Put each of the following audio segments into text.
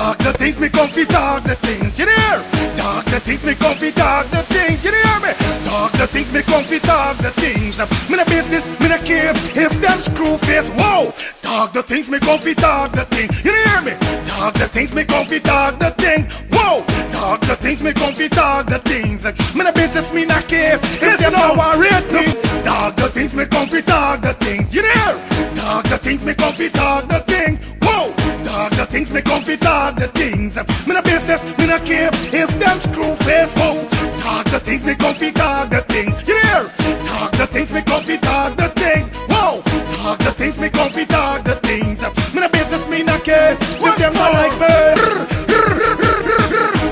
Talk the things me come fi talk the things, you hear? Talk the things me come fi talk the things, you hear me? Talk the things me come fi talk the things. Me no business, me no care if them screw face. Whoa! Talk the things me come fi talk the things, you hear me? Talk the things me come fi talk the things. Whoa! Talk the things me come fi talk the things. Me no business, me no care if them no worried me. Talk the things me come fi talk the things, you hear? Talk the things me come fi talk the things. Whoa! Talk the things me come fi talk the things. Me no business, me no care if them screw face. Whoa! Talk the things me come fi talk the things. You hear? Talk the things me come fi talk the things. Whoa! Talk the things me come fi talk the things. Me no business, me no care if them not like me.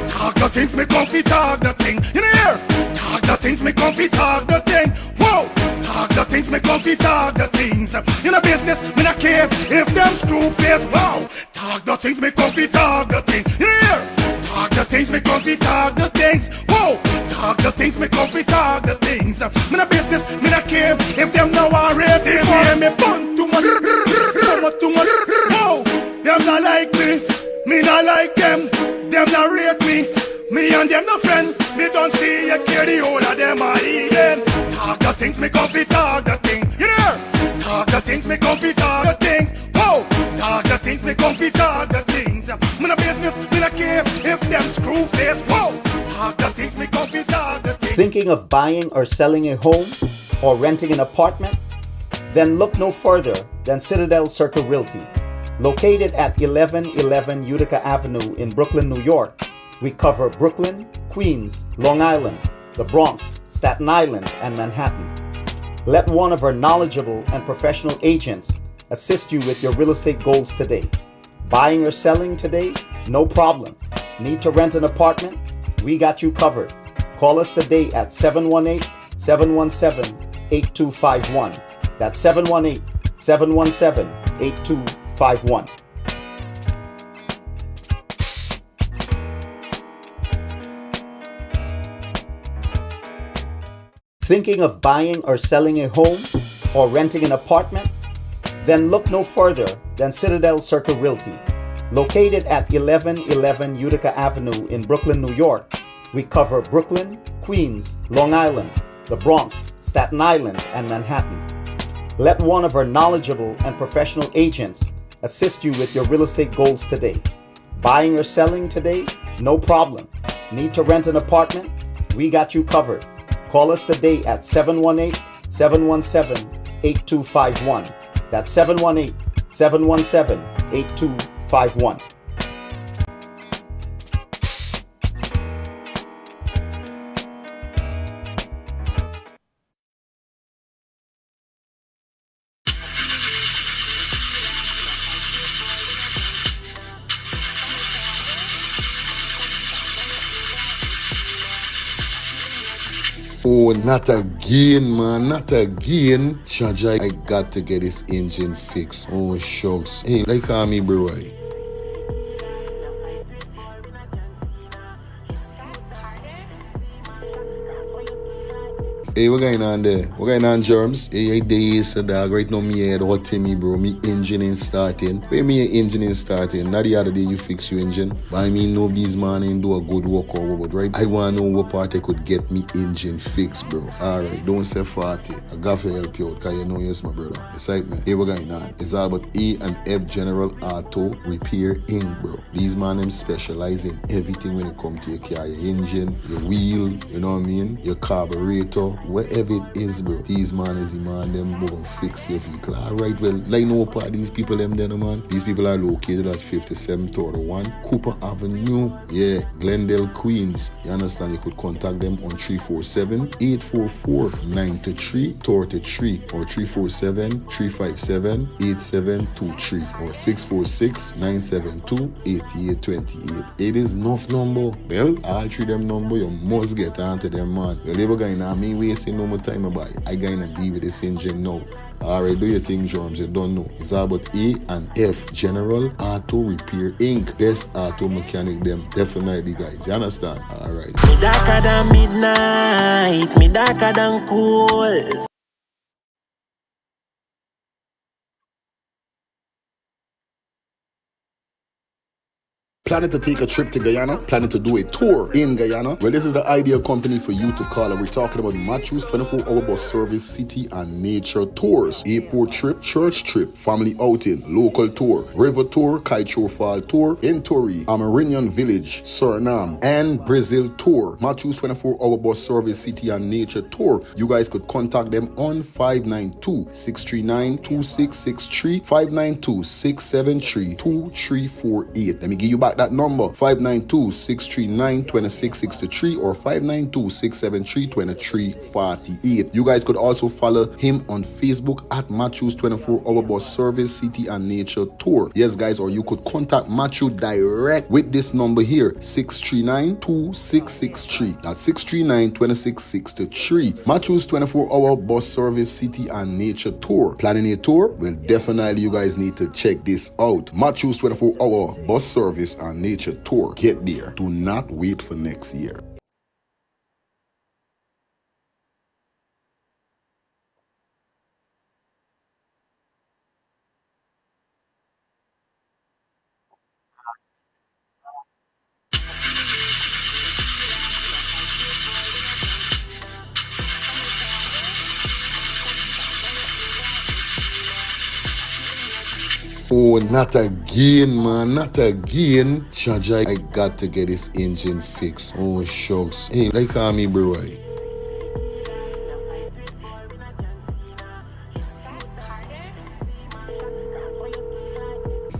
Talk the things me come fi talk the thing. You hear? Talk the things me come fi talk the thing. Whoa! Talk the things me come fi talk the things. You no business, me no care if them screw face. Wow! Talk the things me come fi talk the things. You hear? Talk the things me come fi talk the things. Whoa! Talk the things me come fi talk the things. Me no business, me no care if them now already hear me bun too much, too much. Whoa! Them not like me not like them. Them not rate me. Me and them no friend. Me don't see you care the whole of them are even. Talk the things me come fi talk the thing. You hear? Talk the things me come fi talk the thing. Whoa! Talk the things me come fi talk the things. Me no business, me no care if them screw face. Whoa! Talk the things me come fi talk the things. Thinking of buying or selling a home or renting an apartment? Then look no further than Citadel Circle Realty. Located at 1111 Utica Avenue in Brooklyn, New York, we cover Brooklyn, Queens, Long Island, the Bronx, Staten Island, and Manhattan. Let one of our knowledgeable and professional agents assist you with your real estate goals today. Buying or selling today? No problem. Need to rent an apartment? We got you covered. Call us today at 718-717-8251. That's 718-717-8251. Thinking of buying or selling a home or renting an apartment? Then look no further than Citadel Circle Realty. Located at 1111 Utica Avenue in Brooklyn, New York, we cover Brooklyn, Queens, Long Island, the Bronx, Staten Island, and Manhattan. Let one of our knowledgeable and professional agents assist you with your real estate goals today. Buying or selling today? No problem. Need to rent an apartment? We got you covered. Call us today at 718-717-8251. That's 718-717-8251. Oh, not again, man, not again. Chaja, I got to get this engine fixed. Oh, shucks. Hey, like me, bro. Hey, what going on there? What going on, Germs? Hey, days, dog. Right now, me head hot to me, bro. Me engine ain't starting. Where me engine ain't starting? Not the other day you fix your engine. But I mean, nobody's man ain't do a good work or what, right? I want to know what part I could get me engine fixed, bro. Alright, don't say 40. I got to help you out, because you know you're my brother. Excitement. Hey, what going on? It's all about E and F General Auto Repair Inc., bro. These man, them specialize in everything when it comes to your car. Your engine, your wheel, you know what I mean? Your carburetor. Whatever it is, bro, these man is the man, them gonna fix your vehicle. Alright, well, like no part these people them there, man. These people are located at 5731 Cooper Avenue, yeah, Glendale, Queens. You understand? You could contact them on 347-844-9333 or 347-357-8723 or 646-972-8828. It is enough number. Well, all three them number, you must get onto them, man. Well, they were going to me wasting no more time about it. I gonna deal with this engine now. Alright, do your thing, Germs. You don't know. It's all about A and F General Auto Repair Inc. Best auto mechanic them. Definitely, guys. You understand? Alright. Me darker than midnight. Me darker than cool. Planning to take a trip to Guyana? Planning to do a tour in Guyana? Well, this is the ideal company for you to call. And we're talking about Matthew's 24-hour bus service, city and nature tours. Airport trip, church trip, family outing, local tour, river tour, Kaicho Fall tour, Entori, Amarinian Village, Suriname, and Brazil tour. Matthew's 24-hour bus service, city and nature tour. You guys could contact them on 592-639-2663, 592-673-2348. Let me give you back that number, 592-639-2663 or 592-673-2348. You guys could also follow him on Facebook at Matthew's 24-hour bus service, city and nature tour. Yes, guys, or you could contact Matthew direct with this number here, 639-2663. That's 639-2663. Matthew's 24-hour bus service, city and nature tour. Planning a tour? Well, definitely you guys need to check this out. Matthew's 24-hour bus service and nature tour. Get there. Do not wait for next year. Oh, not again, man. Not again. Chaja, I got to get this engine fixed. Oh, shucks. Hey, like call me, bro.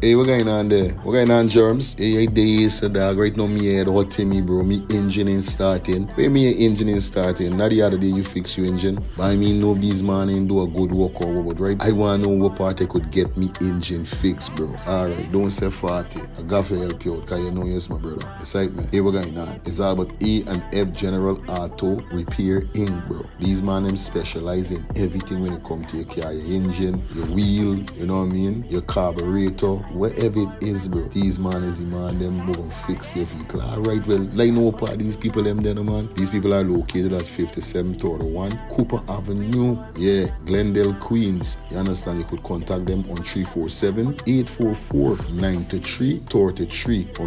Hey, what going on there? What going on, Germs? Hey, days, dog. Right now, me head hot to me, bro. Me engine ain't starting. Where me engine ain't starting? Not the other day you fix your engine. But I mean, nobody's man ain't do a good work or what, right? I want to know what part I could get me engine fixed, bro. Alright, don't say 40. I got to help you out, because you know you're my brother. Excitement. Hey, what going on? It's all about A and F General Auto Repair Inc., bro. These man them specialize in everything when it comes to your car, your engine, your wheel, you know what I mean? Your carburetor. Whatever it is, bro, these man is the man, them gonna fix your vehicle. Alright, well, like no part these people them there, man. These people are located at 5731 Cooper Avenue, yeah, Glendale, Queens. You understand? You could contact them on 347-844-9333 or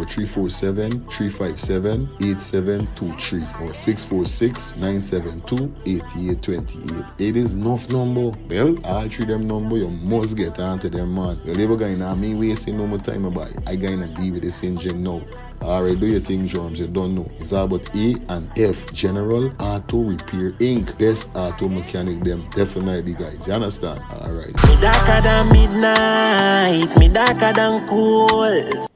347-357-8723 or 646-972-8828. It is enough number. Well, all three them number, you must get onto them, man. You're never going to me wasting no more time about it. I gonna deal with this engine now. Alright, do your thing, Germs. You don't know. It's all about A and F General Auto Repair Inc. Best auto mechanic them. Definitely, guys. You understand? Alright. Me darker than midnight, me darker than cool.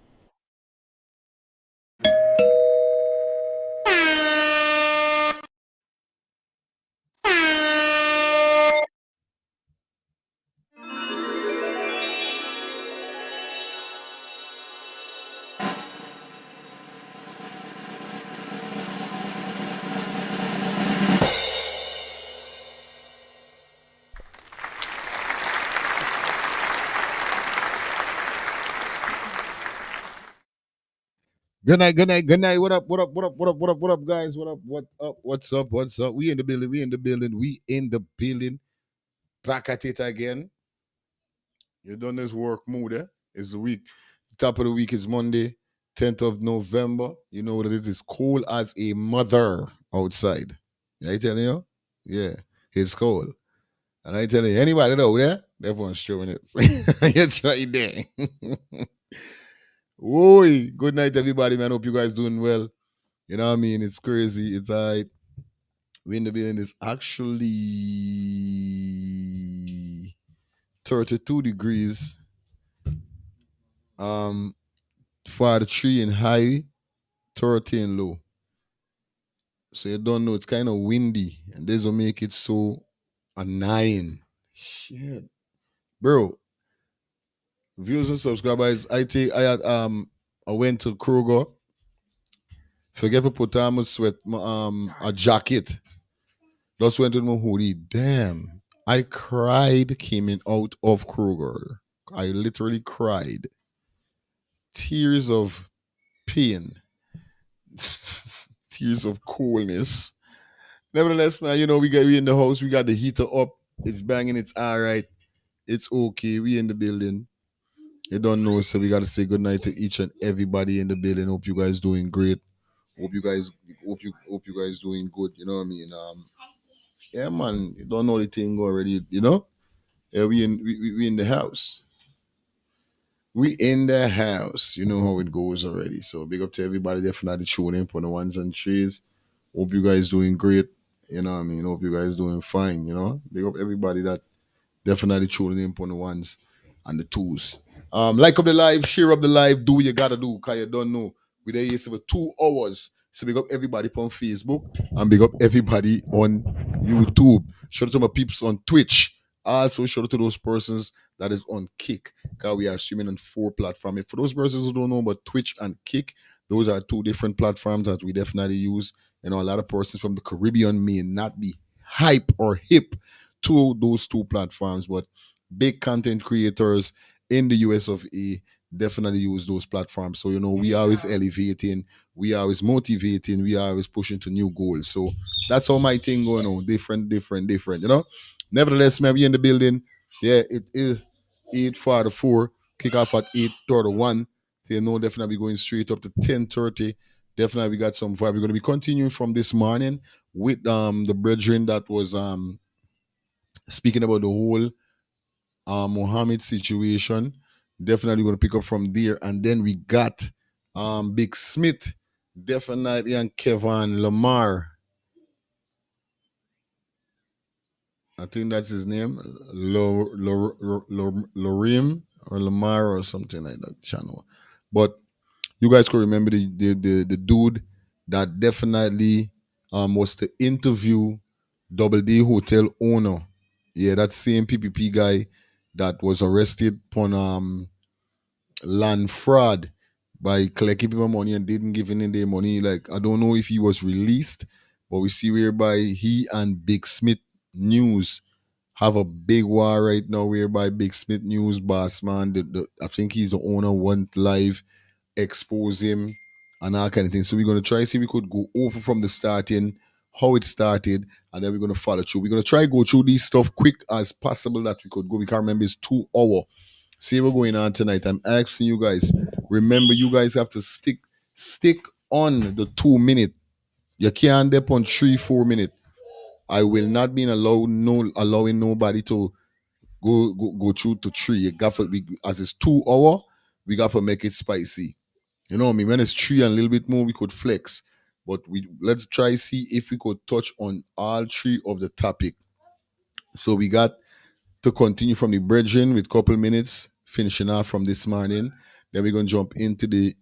Good night, good night, good night. What up, what up, what up, what up, what up, what up, guys? What up, what up, what's up, what's up? We in the building, we in the building, we in the building. Back at it again. You done this work mood, eh? It's the week. Top of the week is Monday, 10th of November. You know what it is? It's cold as a mother outside. I telling you? Yeah, it's cold. And I telling you, anybody know there? Everyone's showing it. You try there. Whoa, good night, everybody, man. Hope you guys doing well. You know what I mean? It's crazy. It's alright. We in the building is actually 32 degrees. 43 in high, 30 in low. So you don't know, it's kind of windy, and this will make it so annoying. Shit, bro. Viewers and subscribers, I went to Kroger. Forget to put on my sweat, a jacket. Just went with my hoodie. Damn, I cried coming out of Kroger. I literally cried. Tears of pain. Tears of coolness. Nevertheless, man, you know, we in the house, we got the heater up. It's banging, it's all right. It's okay. We in the building. You don't know, so we gotta say good night to each and everybody in the building. Hope you guys doing great. Hope you guys hope you guys doing good. You know what I mean? Yeah, man. You don't know the thing already. You know? Yeah, we in the house. We in the house. You know how it goes already. So big up to everybody definitely tuning in for the ones and threes. Hope you guys doing great. You know what I mean? Hope you guys doing fine. You know? Big up everybody that definitely tuning in on the ones and the twos. Like up the live, share up the live, do what you gotta do, cause you don't know. We there yesterday for 2 hours. So big up everybody on Facebook and big up everybody on YouTube. Shout out to my peeps on Twitch. Also shout out to those persons that is on Kick. Cause we are streaming on 4 platforms. If for those persons who don't know about Twitch and Kick, those are 2 different platforms that we definitely use. You know, a lot of persons from the Caribbean may not be hype or hip to those 2 platforms, but big content creators in the US of A definitely use those platforms. So, you know, we always elevating, we always motivating, we always pushing to new goals. So that's all my thing going on. Different, you know. Nevertheless, man, we in the building. Yeah, it is 8:44. Kick off at 8:31. You know, definitely going straight up to 10:30. Definitely we got some vibe. We're gonna be continuing from this morning with the brethren that was speaking about the whole Mohamed situation. Definitely going to pick up from there. And then we got Big Smith, definitely, and Kevon Lamar. I think that's his name. Lorrimer or Lamar or something like that channel. But you guys could remember the dude that definitely was to interview Double D Hotel owner. Yeah, that same PPP guy that was arrested upon land fraud by collecting people money and didn't give in their money. Like I don't know if he was released, but we see whereby he and Big Smith News have a big war right now. Whereby Big Smith News boss man, I think he's the owner, went live, expose him, and all kind of things. So we're gonna try see if we could go over from the starting, how it started, and then we're gonna follow through. We're gonna try go through this stuff quick as possible that we could go. We can't remember it's 2 hour. See what's going on tonight. I'm asking you guys. Remember, you guys have to stick on the 2 minute. You can't dip on 3-4 minute. I will not be allowing nobody to go through to 3. You got to be, as it's 2 hour, we got to make it spicy. You know what I mean? When it's 3 and a little bit more, we could flex. But let's try see if we could touch on all 3 of the topic. So we got to continue from the brethren with couple minutes, finishing off from this morning. Then we're gonna jump into the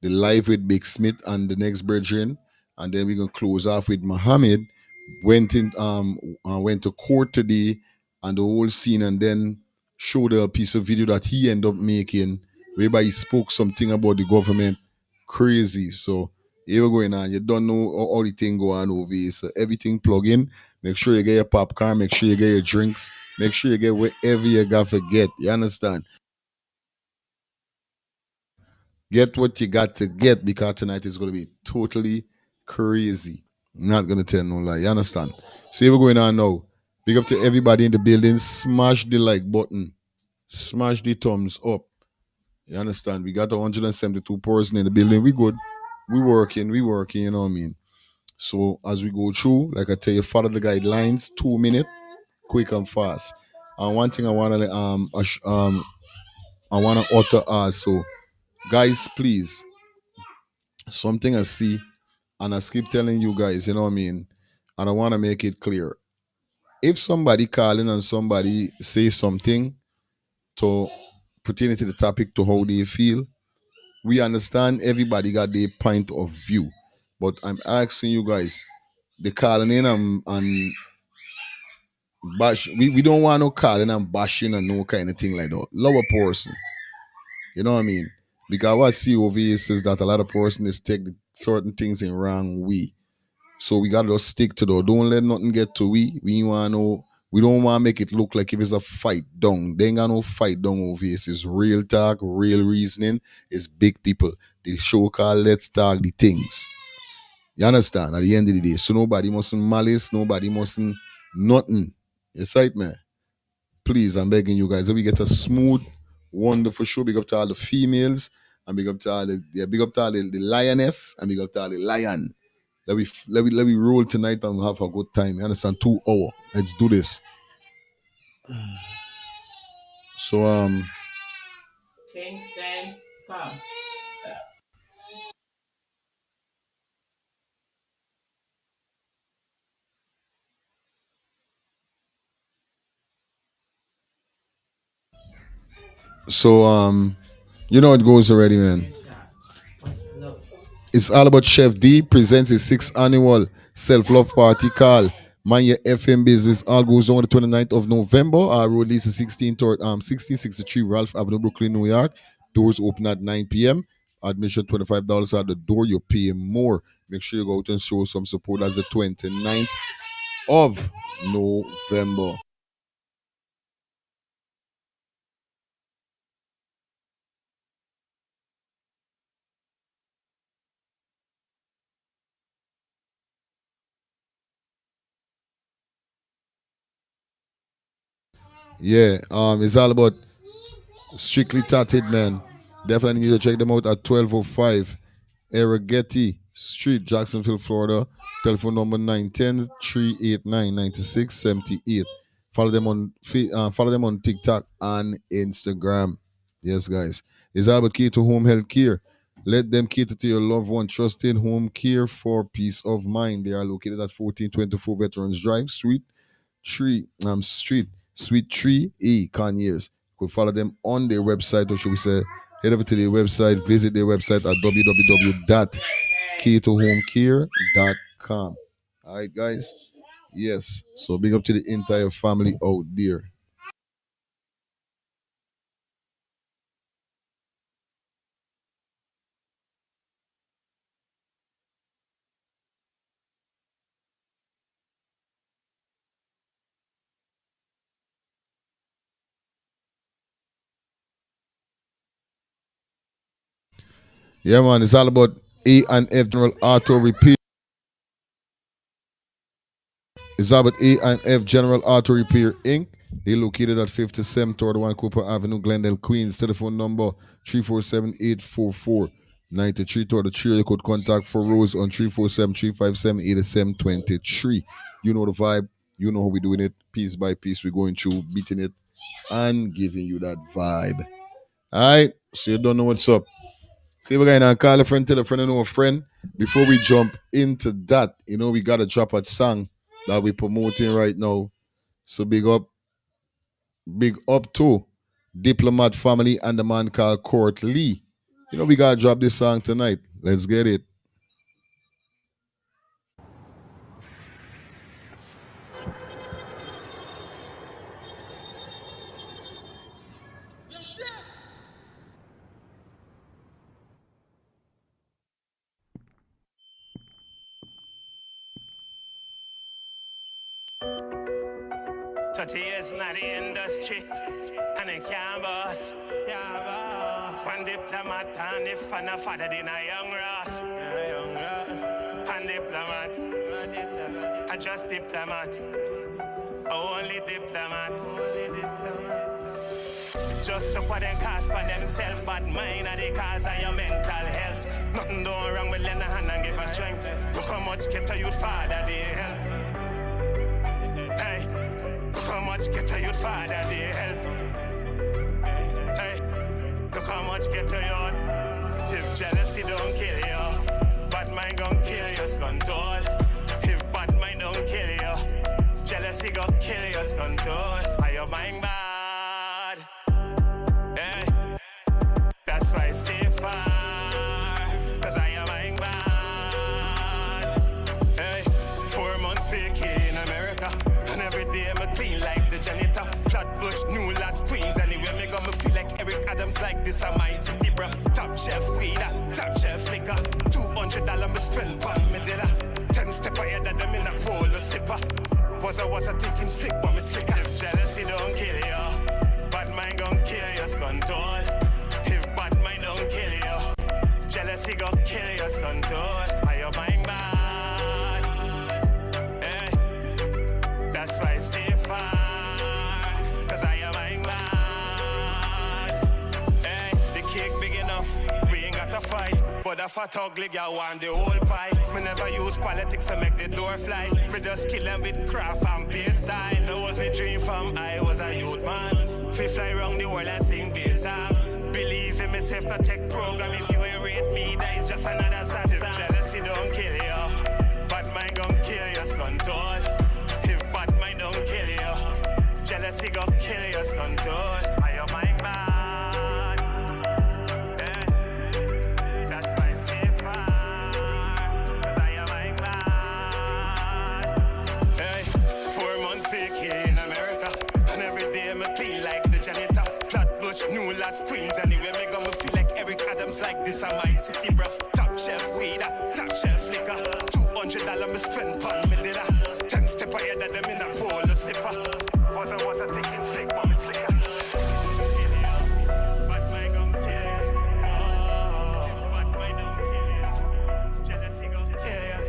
live with Big Smith and the next brethren, and then we're gonna close off with Mohamed. Went to court today and the whole scene, and then showed a piece of video that he ended up making, whereby he spoke something about the government. Crazy. So here we're going on. You don't know all the thing go on over here. So everything plug in. Make sure you get your popcorn. Make sure you get your drinks. Make sure you get whatever you got to get. You understand? Get what you got to get, because tonight is going to be totally crazy. I'm not going to tell no lie. You understand? See what's going on now. Big up to everybody in the building. Smash the like button. Smash the thumbs up. You understand? We got 172 person in the building. We good. We working, you know what I mean? So as we go through, like I tell you, follow the guidelines, 2 minute, quick and fast. And one thing I wanna utter also, guys, please, something I see, and I keep telling you guys, you know what I mean? And I wanna make it clear. If somebody calling and somebody say something to pertaining to the topic to how they feel, we understand everybody got their point of view. But I'm asking you guys, the calling in and bash, we don't want no calling and bashing and no kind of thing like that. Love a person. You know what I mean? Because what I see over here says that a lot of persons take certain things in wrong way. So we gotta just stick to that. Don't let nothing get to we. We don't want to make it look like if it's a fight down. They ain't got no fight down over here. It's real talk, real reasoning. It's big people. The show called Let's Talk the Things. You understand? At the end of the day. So nobody mustn't malice, nobody mustn't nothing. You sight, man. Please, I'm begging you guys, if we get a smooth wonderful show. Big up to all the females, and big up to all the lioness, and big up to all the lion. Let me roll tonight and have a good time. You understand? 2 hours. Let's do this. So Kingston, come. you know it goes already, man. It's all about Chef D presents his 6th annual self-love party called Mind Your FM Business. All goes on the 29th of November. Our road leads to 1663 Ralph Avenue, Brooklyn, New York. Doors open at 9 p.m. Admission $25 at the door. You're paying more. Make sure you go out and show some support. As the 29th of November. Yeah, it's all about Strictly Tatted, man. Definitely need to check them out at 1205 Erageti Street, Jacksonville, Florida. Telephone number 910-389-9678. Follow them on TikTok and Instagram. Yes, guys. It's all about Cater Home Health Care. Let them cater to your loved one. Trusted home care for peace of mind. They are located at 1424 Veterans Drive, Suite 3E, Conyers. You could follow them on their website, or should we say, head over to their website, visit their website at www.ketohomecare.com. All right, guys. Yes. So big up to the entire family out there. Yeah, man. It's all about A&F General Auto Repair. It's all about A&F General Auto Repair, Inc. They're located at 5731 Cooper Avenue, Glendale, Queens. Telephone number 347-844-93. To the 3, you could contact for Rose on 347-357-8723. You know the vibe. You know how we're doing it. Piece by piece, we're going through, beating it, and giving you that vibe. All right? So you don't know what's up. See, we're going to call a friend, tell a friend, and know a friend. Before we jump into that, we got to drop a song that we're promoting right now. So big up to Diplomat family and the man called Court Lee. We got to drop this song tonight. Let's get it. Years in the industry, and it can't boss. Yeah, boss. One diplomat, and if I'm a father, then a young Ross. And diplomat, I just diplomat. Only diplomat. Just look what them cast by themselves, but mine are the cause of your mental health. Nothing done wrong with lend a hand and give us strength. Look how much get a youth father they help. Hey. Look how much get a youth father they help. Hey, look how much get a youth. If jealousy don't kill you, bad mind gon' kill you, control. If bad mind don't kill you, jealousy gon' kill you, control. Are your mind bad? Hey, that's why I stay far, cause I am mind bad. Hey, 4 months vacay in America. And every day I'm clean like the janitor. Flatbush, new last queens. Anyway, me gonna feel like Eric Adams like this on my city, bro. Top chef weeder, top chef liquor. $200 me spend on me dealer. 10 step ahead of them in a polo slipper. Was I thinking slick, but me slicker. If jealousy don't kill you, bad mind gon' kill you, control. If bad mind don't kill you, jealousy gon' kill you, control. Are your mind bad? That's why I stay far, cause I am mind bad. a fat ugly girl want the whole pie. Me never use politics to make the door fly. Me just kill them with craft and bass style. That was my dream from I was a youth man. Fi fly around the world and sing bass song. Believe in myself, not take program. If you ain't rate me, that is just another sad song. If jealousy don't kill you, bad mind gon' kill your control. If bad mind don't kill you, jealousy gon' kill your control. Are you my man? New last queens anyway, me gonna feel like Eric Adams like this on my city, bro. Top shelf weed, top shelf liquor. $200 me spend pon me did 10 step ahead of them in a polo slipper. What a thing is slick, mom, it's slicker. But my gun kills. But my gun kills. Jealousy gon' kills.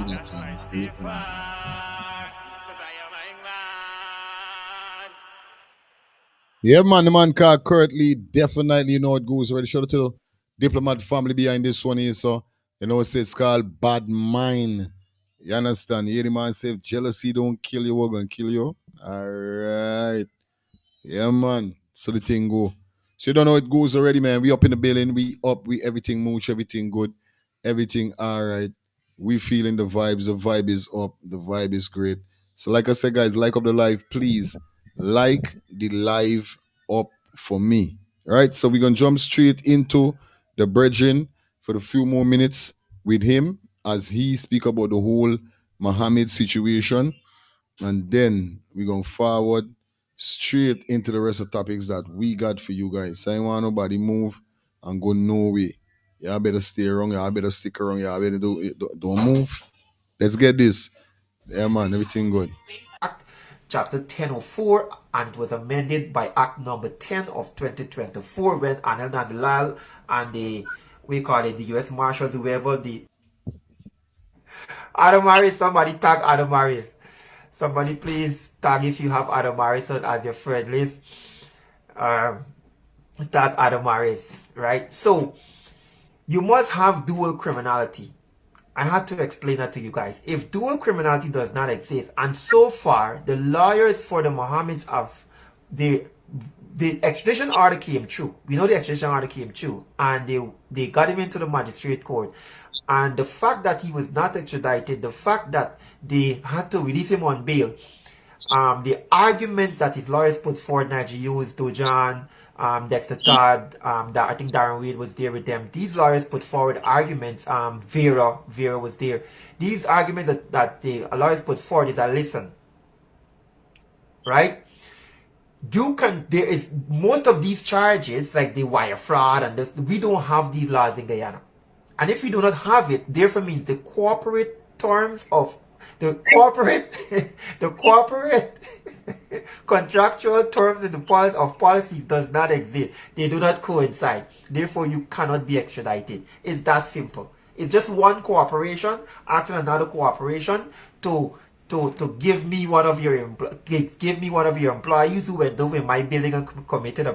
That's my Steve. Yeah, man, the man called currently, definitely, you know it goes already. Shout out to the diplomat family behind this one here, so you know it's called Bad Mind. You understand? You hear the man say, if jealousy don't kill you, we're gonna kill you. Alright. Yeah, man. So the thing go. So you don't know it goes already, man. We up in the building, we up, we everything mooch, everything good, everything alright. We feeling the vibes, the vibe is up, the vibe is great. So like I said, guys, like up the live, please. Like the live up for me. Right? So we're gonna jump straight into the brethren for a few more minutes with him as he speak about the whole Mohamed situation. And then we're gonna forward straight into the rest of the topics that we got for you guys. So I don't want nobody move and go nowhere. Y'all better stay around, y'all better stick around, y'all better don't move. Let's get this. Yeah, man, everything good. Chapter 1004, and it was amended by Act number 10 of 2024 when Anel Nadalal and the US Marshals, whoever the Adam Harris, somebody tag Adam Harris. Somebody please tag if you have Adam Harris as your friend list. Tag Adam Harris, right? So you must have dual criminality. I had to explain that to you guys. If dual criminality does not exist, and so far the lawyers for the Mohammeds have the extradition order came true. We know the extradition order came true, and they got him into the magistrate court. And the fact that he was not extradited, the fact that they had to release him on bail, the arguments that his lawyers put forward, Nigeria used Dojan, Dexter Todd, that I think Darren Wade was there with them. These lawyers put forward arguments. Vera was there. These arguments that the lawyers put forward is listen, right? There is most of these charges like the wire fraud and this. We don't have these laws in Guyana, and if we do not have it, therefore means the corporate terms of the corporate contractual terms in the policies does not exist. They do not coincide. Therefore, you cannot be extradited. It's that simple. It's just one corporation asking another corporation to give me one of your employees who went over in my building and committed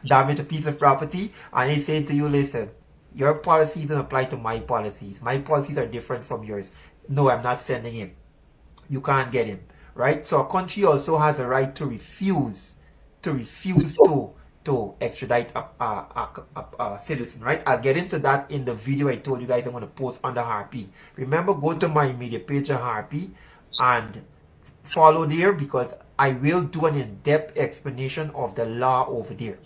damage a piece of property, and they say to you, listen, your policies don't apply to my policies. My policies are different from yours. No, I'm not sending him. You can't get him. Right? So a country also has a right to refuse to extradite a citizen, right? I'll get into that in the video I told you guys I'm going to post under Harpy. Remember, go to my media page on Harpy and follow there, because I will do an in-depth explanation of the law over there.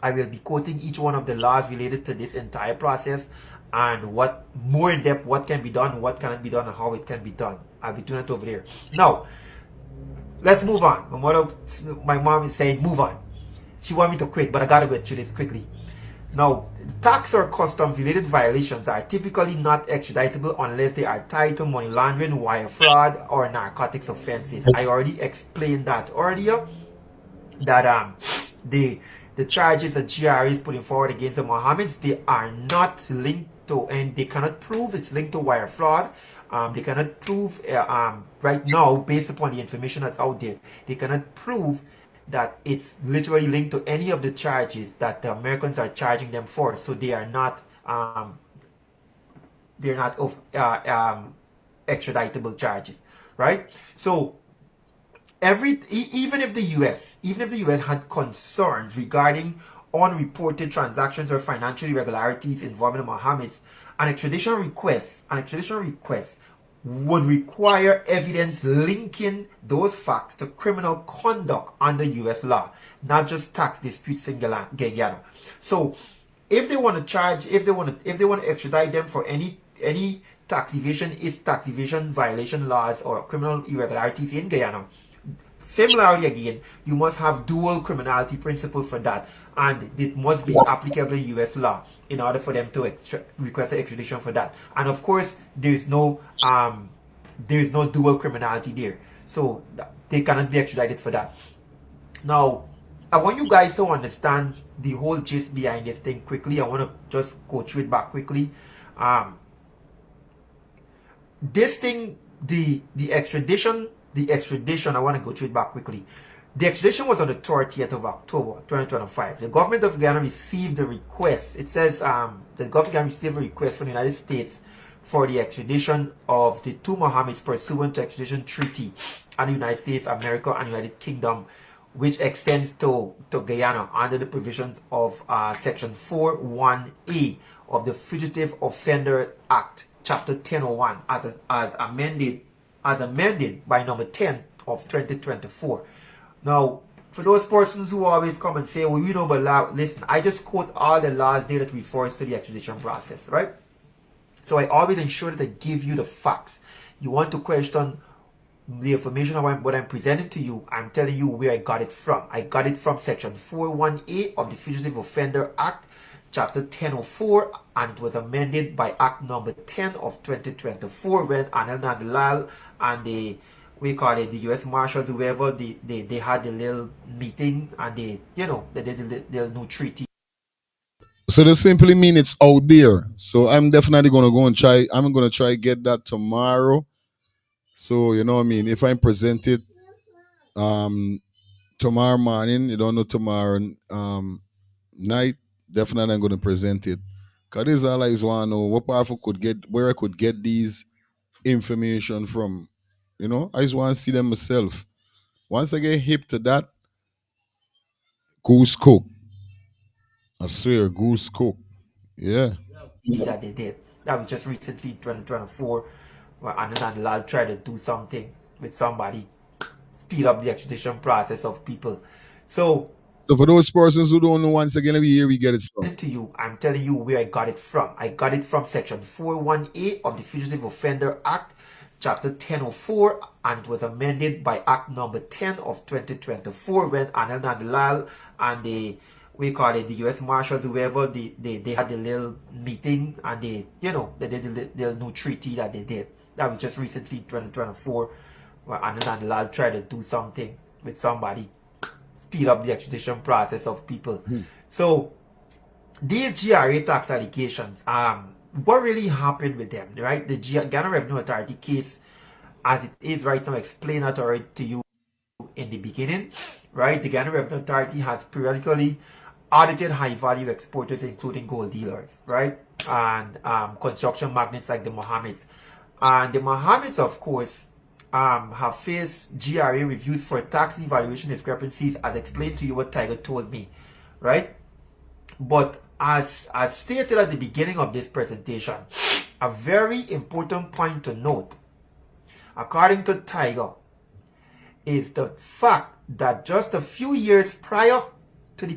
I will be quoting each one of the laws related to this entire process and what more in depth, what can be done, what cannot be done, and how it can be done. I'll be doing it over there. Now, let's move on. My mom is saying move on. She wants me to quit, but I gotta go through this quickly. Now, tax or customs related violations are typically not extraditable unless they are tied to money laundering, wire fraud, or narcotics offenses. I already explained that earlier, that the charges that GRA is putting forward against the Mohammeds, they are not linked to, and they cannot prove it's linked to wire fraud. They cannot prove right now, based upon the information that's out there, they cannot prove that it's literally linked to any of the charges that the Americans are charging them for. So they are not extraditable charges, right? So even if the US had concerns regarding unreported transactions or financial irregularities involving the Mohammeds, an extradition request would require evidence linking those facts to criminal conduct under US law, not just tax disputes in Guyana. So if they want to extradite them for any tax evasion violation laws or criminal irregularities in Guyana, similarly again, you must have dual criminality principle for that, and it must be applicable in US law in order for them to request an extradition for that. And of course, there is no dual criminality there, so they cannot be extradited for that. Now, I want you guys to understand the whole gist behind this thing quickly. I want to just go through it back quickly. This thing, the extradition, I want to go through it back quickly. The extradition was on the 30th of October 2025. The government of Guyana received a request. It says the government of Guyana received a request from the United States for the extradition of the two Mohammeds pursuant to extradition treaty and the United States, America, and United Kingdom, which extends to Guyana under the provisions of Section 4(1)(a) of the Fugitive Offender Act, Chapter 1001, as amended by number 10 of 2024. Now, for those persons who always come and say, well, you know about law, listen, I just quote all the laws there that refers to the extradition process, right? So I always ensure that I give you the facts. You want to question the information about what I'm presenting to you, I'm telling you where I got it from. I got it from Section 4(1)(a) of the Fugitive Offender Act, Chapter 1004, and it was amended by Act number 10 of 2024 when Anel Nandulal and the US Marshals, whoever, they had a little meeting and they did the new treaty. So that simply mean it's out there. So I'm definitely gonna go and try. I'm gonna try get that tomorrow. So you know what I mean. If I present it tomorrow morning, you don't know tomorrow night, definitely I'm gonna present it. Cause this all I just wanna know where I could get these information from. You know, I just want to see them myself. Once I get hip to that, goose cook. I swear, goose cook. Yeah. That they did. That was just recently 2024 where Anand and Lal tried to do something with somebody, speed up the extradition process of people. So for those persons who don't know, once again, let me hear we get it from. I'm telling you where I got it from. I got it from Section 4(1)(a) of the Fugitive Offender Act, Chapter 1004, and it was amended by Act number 10 of 2024 when Anel Nandulal and the US Marshals, whoever, they had a little meeting and they did the new treaty that they did. That was just recently 2024 where Anel Nandulal tried to do something with somebody, speed up the extradition process of people. So these GRA tax allegations, what really happened with them, right? The Ghana Revenue Authority case, as it is right now, explained that already to you in the beginning, right? The Ghana Revenue Authority has periodically audited high-value exporters, including gold dealers, right? And construction magnates like the Mohammeds. And the Mohammeds, of course, have faced GRA reviews for tax evaluation discrepancies, as explained to you what Tiger told me, right? But as stated at the beginning of this presentation, a very important point to note, according to Tiger, is the fact that just a few years prior to the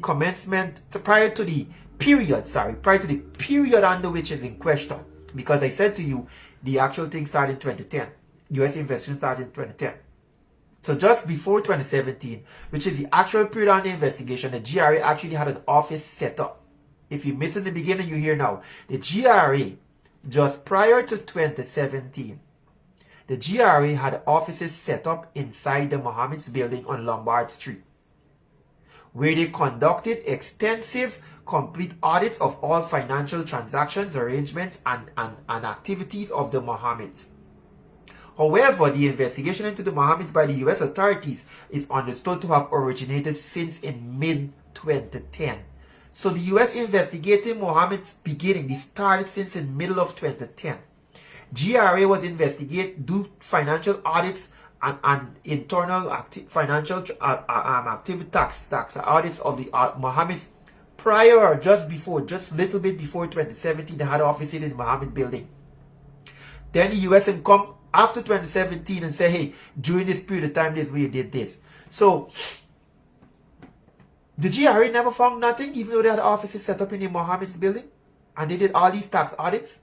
period under which is in question, because I said to you, the actual thing started in 2010. US investigation started in 2010. So just before 2017, which is the actual period under investigation, the GRA actually had an office set up. If you missed in the beginning, you hear now. The GRA, just prior to 2017, the GRA had offices set up inside the Mohammed's building on Lombard Street, where they conducted extensive, complete audits of all financial transactions, arrangements, and activities of the Mohammeds. However, the investigation into the Mohammeds by the US authorities is understood to have originated since in mid-2010. So the US investigating Mohammed's beginning, this started since in middle of 2010. GRA was do financial audits and internal financial activity tax audits of the Mohammeds prior or just little bit before 2017. They had offices in the Mohammed building. Then the US come after 2017 and say, hey, during this period of time, we did this. So the GRA never found nothing, even though they had offices set up in the Mohammed's building, and they did all these tax audits.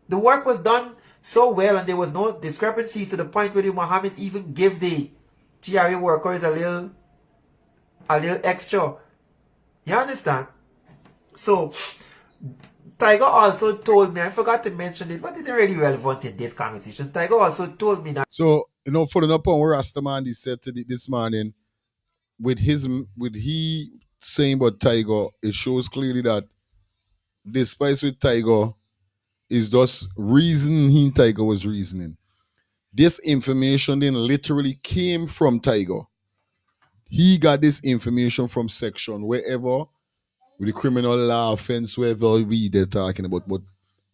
The work was done so well, and there was no discrepancies to the point where the Mohammeds even give the GRA workers a little extra. You understand? So Tiger also told me, I forgot to mention this, but it's really relevant in this conversation. Tiger also told me that. So, following up on what Rastaman said this morning, with he saying about Tiger, it shows clearly that despite with Tiger, is just reasoning Tiger was reasoning. This information then literally came from Tiger. He got this information from section wherever with the criminal law offense, wherever they're talking about. But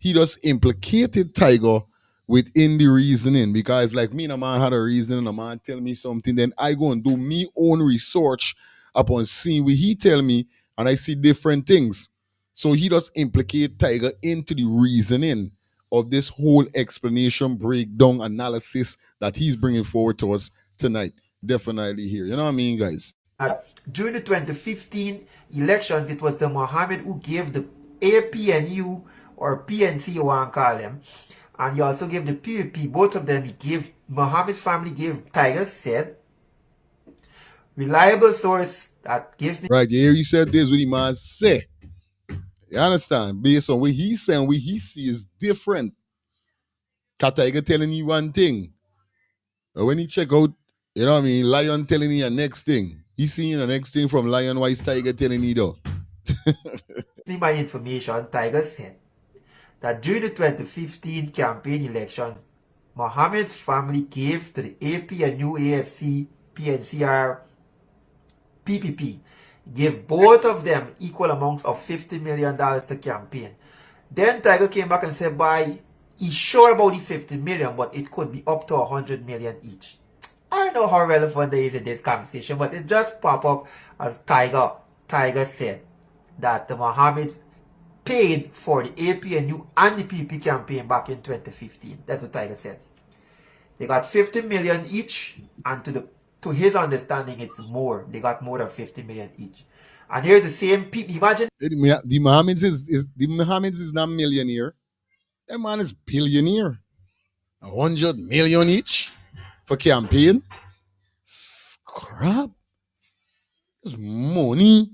he just implicated Tiger within the reasoning, because like me and a man had a reason and a man tell me something, then I go and do me own research upon seeing what he tell me, and I see different things. So he does implicate Tiger into the reasoning of this whole explanation, breakdown, analysis that he's bringing forward to us tonight. Definitely here. You know what I mean, guys? During the 2015 elections, it was the Mohammed who gave the APNU or PNC, you want to call them, and he also gave the PUP, both of them, Mohammed's family gave, Tiger said, reliable source that gives me. Right, yeah, you said this what the man say. You understand? Based on what he's saying, what he see is different. Tiger telling you one thing. But when you check out, you know what I mean, Lion telling you the next thing. He's seeing the next thing from Lion, why is Tiger telling you though? My information, Tiger said that during the 2015 campaign elections, Mohammed's family gave to the AP and new AFC, PNCR, PPP, gave both of them equal amounts of $50 million to campaign. Then Tiger came back and said, he's sure about the $50 million, but it could be up to $100 million each. I don't know how relevant that is in this conversation, but it just popped up as Tiger said that the Mohammeds paid for the APNU and the PP campaign back in 2015. That's what Tiger said. They got $50 million each, and to his understanding, it's more. They got more than $50 million each. And here's the same people. Imagine the Mohammeds is not millionaire. That man is billionaire. 100 million each for campaign. Scrap. That's money.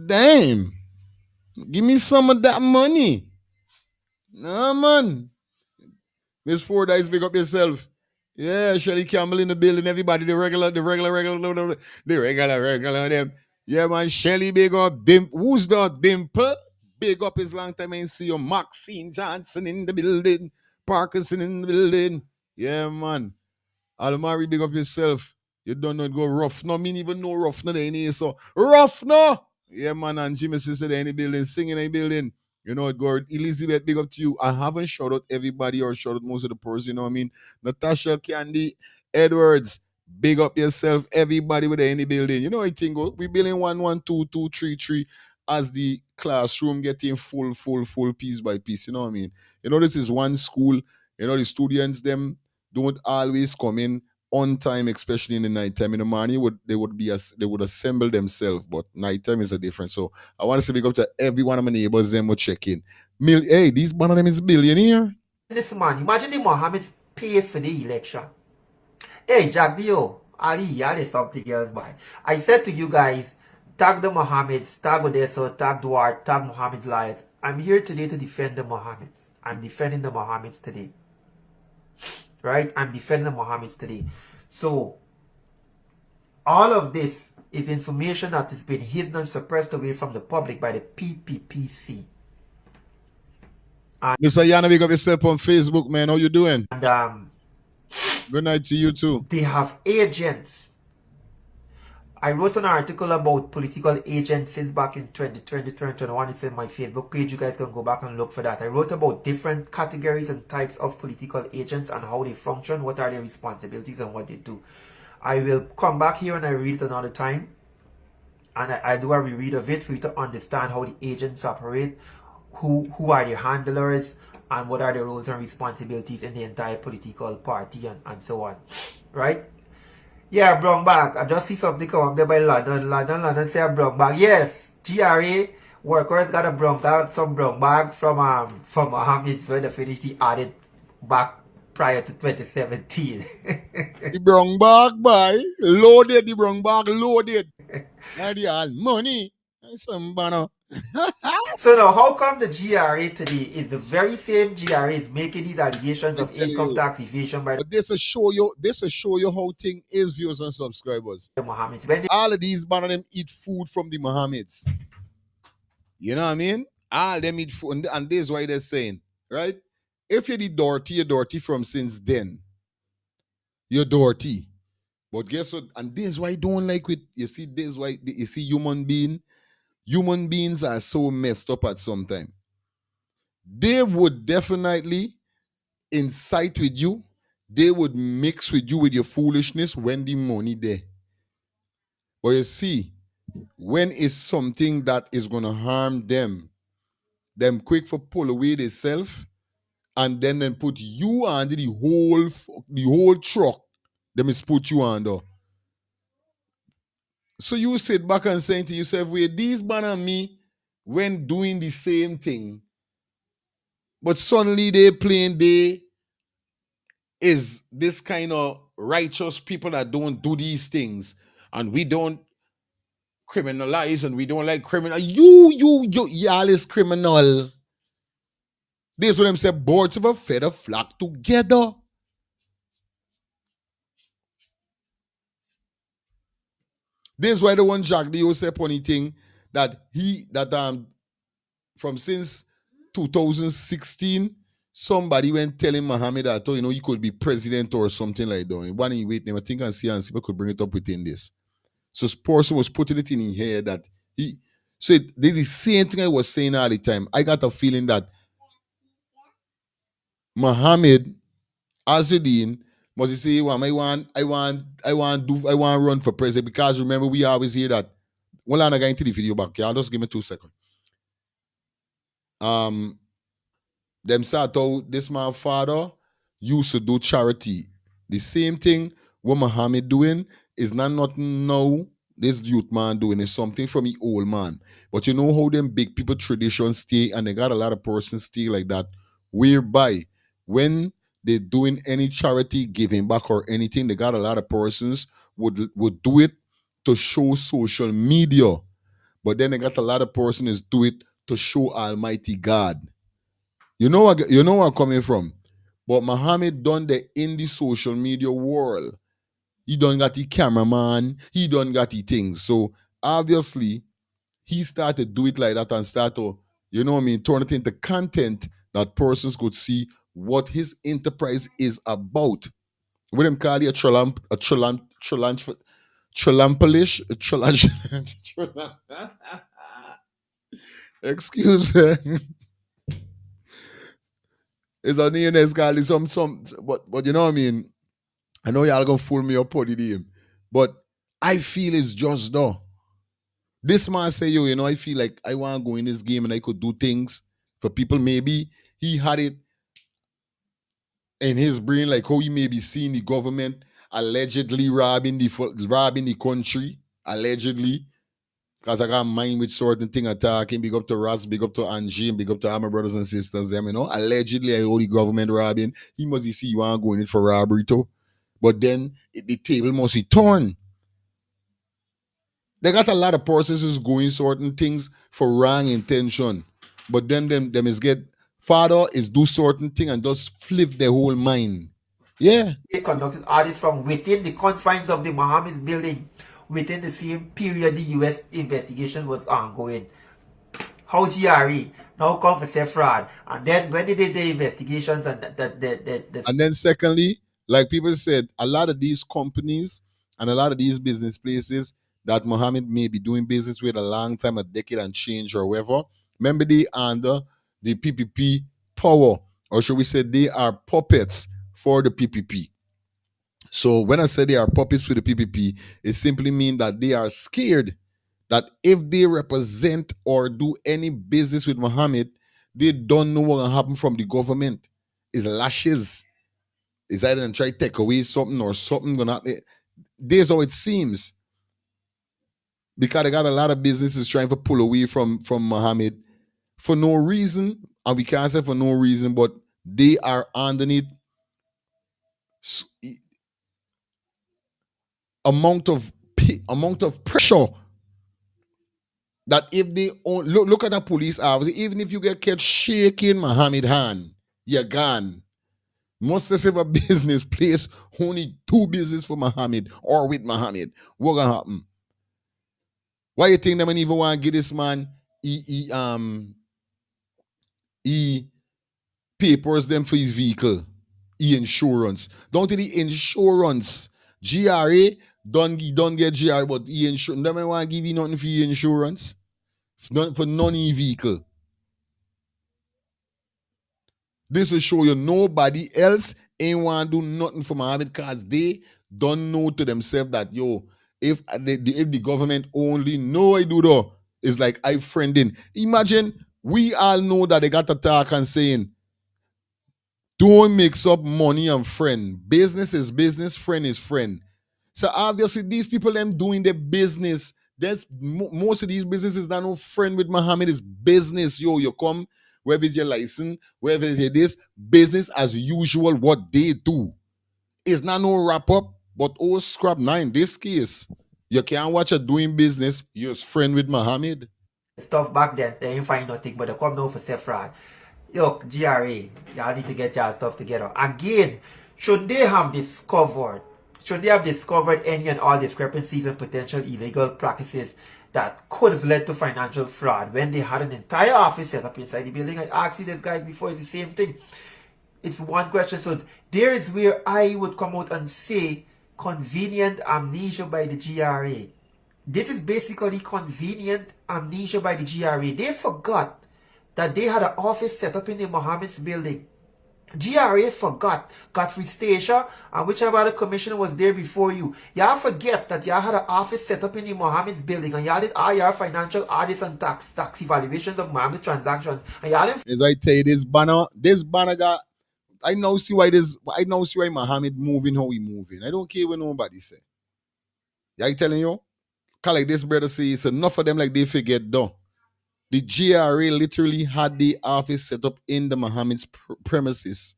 Damn. Give me some of that money. Nah, man. Miss Fordyce, pick up yourself. Yeah, Shelly Campbell in the building. Everybody, the regular, them. Yeah, man, Shelly, big up. Who's the Dimple? Big up his long time. I ain't see you. Maxine Johnson in the building. Parkinson in the building. Yeah, man. Almari, big up yourself. You don't know it go rough. No, me even know rough no they ain't so. Rough no! Yeah, man, and Jimmy sister in the building, singing in the building. You know it, go. Elizabeth, big up to you. I haven't shout out everybody or shout out most of the person, you know what I mean? Natasha, Candy, Edwards, big up yourself. Everybody with the building. You know what I think? We building 1 1 2 2 3 3 as the classroom getting full piece by piece. You know what I mean? You know, this is one school. You know, the students, them don't always come in on time, especially in the nighttime. In the morning, they would assemble themselves, but nighttime is a difference. So I want to say big up to every one of my neighbors. Them will check in. Hey, these one of them is billionaire. this man, imagine the Mohammeds pay for the election. Hey, Jack Dio, Ali, yeah, something else, boy. I said to you guys, tag the Mohammeds, tag Odessa, tag Duarte, tag Mohammed's lives. I'm here today to defend the Mohammeds. I'm defending the Mohammeds today. Right? I'm defending the Mohammeds today. So, all of this is information that has been hidden and suppressed away from the public by the PPPC. Mr. Yana, big up yourself on Facebook, man. How you doing? And Good night to you too. they have agents. I wrote an article about political agents since back in 2020, 2021. It's in my Facebook page. You guys can go back and look for that. I wrote about different categories and types of political agents and how they function, what are their responsibilities and what they do. I will come back here and I read it another time. And I do a reread of it for you to understand how the agents operate, who are their handlers, and what are their roles and responsibilities in the entire political party and so on. Right? Yeah, brown bag. I just see something come up there by London say a brown bag. Yes, GRA workers got a brown bag, some brown bag from Mohamed when they finished the audit back prior to 2017. The brown bag, boy. Loaded, the brown bag, loaded. Ideal money. Some banner. So now, how come the GRA today is the very same GRA is making these allegations of income tax evasion by But this will show you how thing is, viewers and subscribers. the Mohammeds? When they All of these man of them eat food from the Mohammeds. You know what I mean? All them eat food, and this is why they're saying, right? If you're dirty from since then. You're dirty. But guess what? And this is why I don't like it. You see, this is why you see human beings are so messed up at some time. They would definitely incite with you. They would mix with you with your foolishness when the money there. But you see, when it's something that is gonna harm them quick for pull away themselves and then put you under the whole truck. Them is put you under. So you sit back and saying to yourself, wait, these man and me when doing the same thing, but suddenly they is this kind of righteous people that don't do these things, and we don't criminalize and we don't like criminal. Y'all is criminal. This is what them say, birds of a feather flock together. This is why the one Jack the say funny thing that from since 2016, somebody went telling Mohamed that he could be president or something like that. One he wait, never think and see if I could bring it up within this. So this person was putting it in his head that he said this is the same thing I was saying all the time. I got a feeling that Mohamed Azudine must say, well, I want to run for president, because remember we always hear that. Well, I'm going into the video back. Y'all just give me 2 seconds. Them start out this my father used to do charity. The same thing what Mohamed doing is not nothing now. This youth man doing is something from the old man. But you know how them big people traditions stay, and they got a lot of persons stay like that, whereby when they doing any charity giving back or anything, they got a lot of persons would do it to show social media. But then they got a lot of persons do it to show Almighty God. You know where I'm coming from. But Mohamed done the in the social media world. He done got the cameraman. He done got the things. So obviously, he started do it like that and start to, turn it into content that persons could see what his enterprise is about. What them call it excuse me. It's a name that's called some, but you know what I mean? I know y'all gonna fool me up on the name, but I feel it's just though. This man say, I feel like I want to go in this game and I could do things for people. Maybe he had it in his brain, like how he may be seeing the government allegedly robbing the country, allegedly. Because I got mind with certain thing attacking. Big up to Ras, big up to Angie, and big up to all my brothers and sisters. Them, allegedly, I owe the government robbing. He must see you want to go in it for robbery too. But then the table must be torn. They got a lot of processes going certain things for wrong intention. But then them is get father is do certain thing and just flip their whole mind. Yeah. They conducted audits from within the confines of the Mohammed's building within the same period the U.S. investigation was ongoing. how GRE now come for say fraud. And then when they did the investigations and And then secondly, like people said, a lot of these companies and a lot of these business places that Mohammed may be doing business with a long time, a decade and change or whatever, remember they under the PPP power, or should we say they are puppets for the PPP. So when I say they are puppets for the PPP, it simply means that they are scared that if they represent or do any business with Mohammed, they don't know what will happen from the government. It's lashes. It's either try to take away something or something gonna happen. This how it seems. Because they got a lot of businesses trying to pull away from Mohammed for no reason. And we can't say for no reason, but they are underneath amount of pressure that if they look at a police officer, even if you get catch shaking Mohammed hand, you're gone. Most of a business place only two business for Mohammed or with Mohammed. What gonna happen? Why you think them and even want to give this man he papers them for his vehicle, insurance? Don't tell the insurance. GRA don't get GRA, but insurance. Them want to give you nothing for your insurance. For non-vehicle. This will show you nobody else ain't want to do nothing for Mohammed because they don't know to themselves that, yo, if the government only know I do though, it's like I friending. Imagine we all know that they got to talk and saying, don't mix up money and friend. Business is business, friend is friend. So obviously these people them doing their business. That's most of these businesses that no friend with Mohammed is business. Yo, you come, wherever is your license, wherever is your this, business as usual, what they do. It's not no wrap up, but oh scrap now in this case, you can't watch a doing business, you're friend with Mohammed. stuff back then, they ain't find nothing, but they come now for say fraud. Look, GRA, y'all need to get your stuff together. Again, should they have discovered any and all discrepancies and potential illegal practices that could have led to financial fraud when they had an entire office set up inside the building? I asked you this guys before, it's the same thing. It's one question. So there is where I would come out and say convenient amnesia by the GRA. This is basically convenient amnesia by the GRA. They forgot that they had an office set up in the Mohammed's building. GRA forgot Godfrey Stacia and whichever other commissioner was there before you. Y'all forget that y'all had an office set up in the Mohammed's building and y'all did all your financial audits and tax evaluations of Mohammed transactions. And y'all As I tell you, this banner got I now see why Mohammed moving how he moving. I don't care what nobody say. Yeah, I telling you? Cause like this brother say it's enough of them like they forget though. The GRA literally had the office set up in the Mohammed's premises.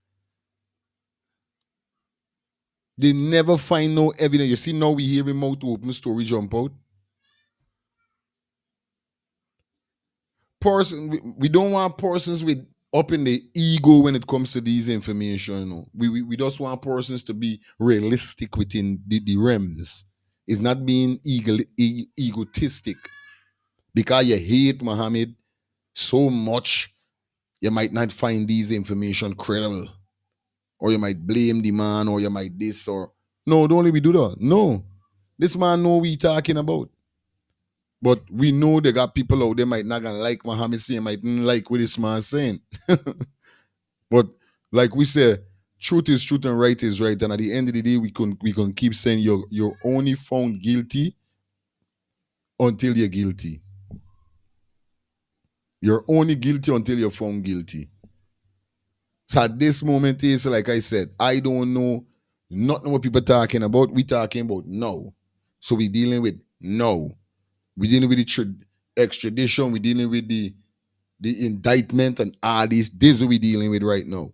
They never find no evidence. You see now we hear him out to open story jump out. We don't want persons with up in the ego when it comes to these information. You know. We just want persons to be realistic within the realms. It's not being egotistic. Because you hate Mohammed so much, you might not find these information credible. Or you might blame the man, or you might this, or no, don't let me do that. No. This man know what we talking about. But we know they got people out there might not gonna like Mohammed saying, might not like what this man saying. But like we say, truth is truth and right is right. And at the end of the day, we can keep saying you're only found guilty until you're guilty. You're only guilty until you're found guilty. So at this moment is like I said, I don't know nothing what people talking about. We talking about no. So we dealing with no. We dealing with the extradition. We dealing with the indictment and all this. This is what we dealing with right now.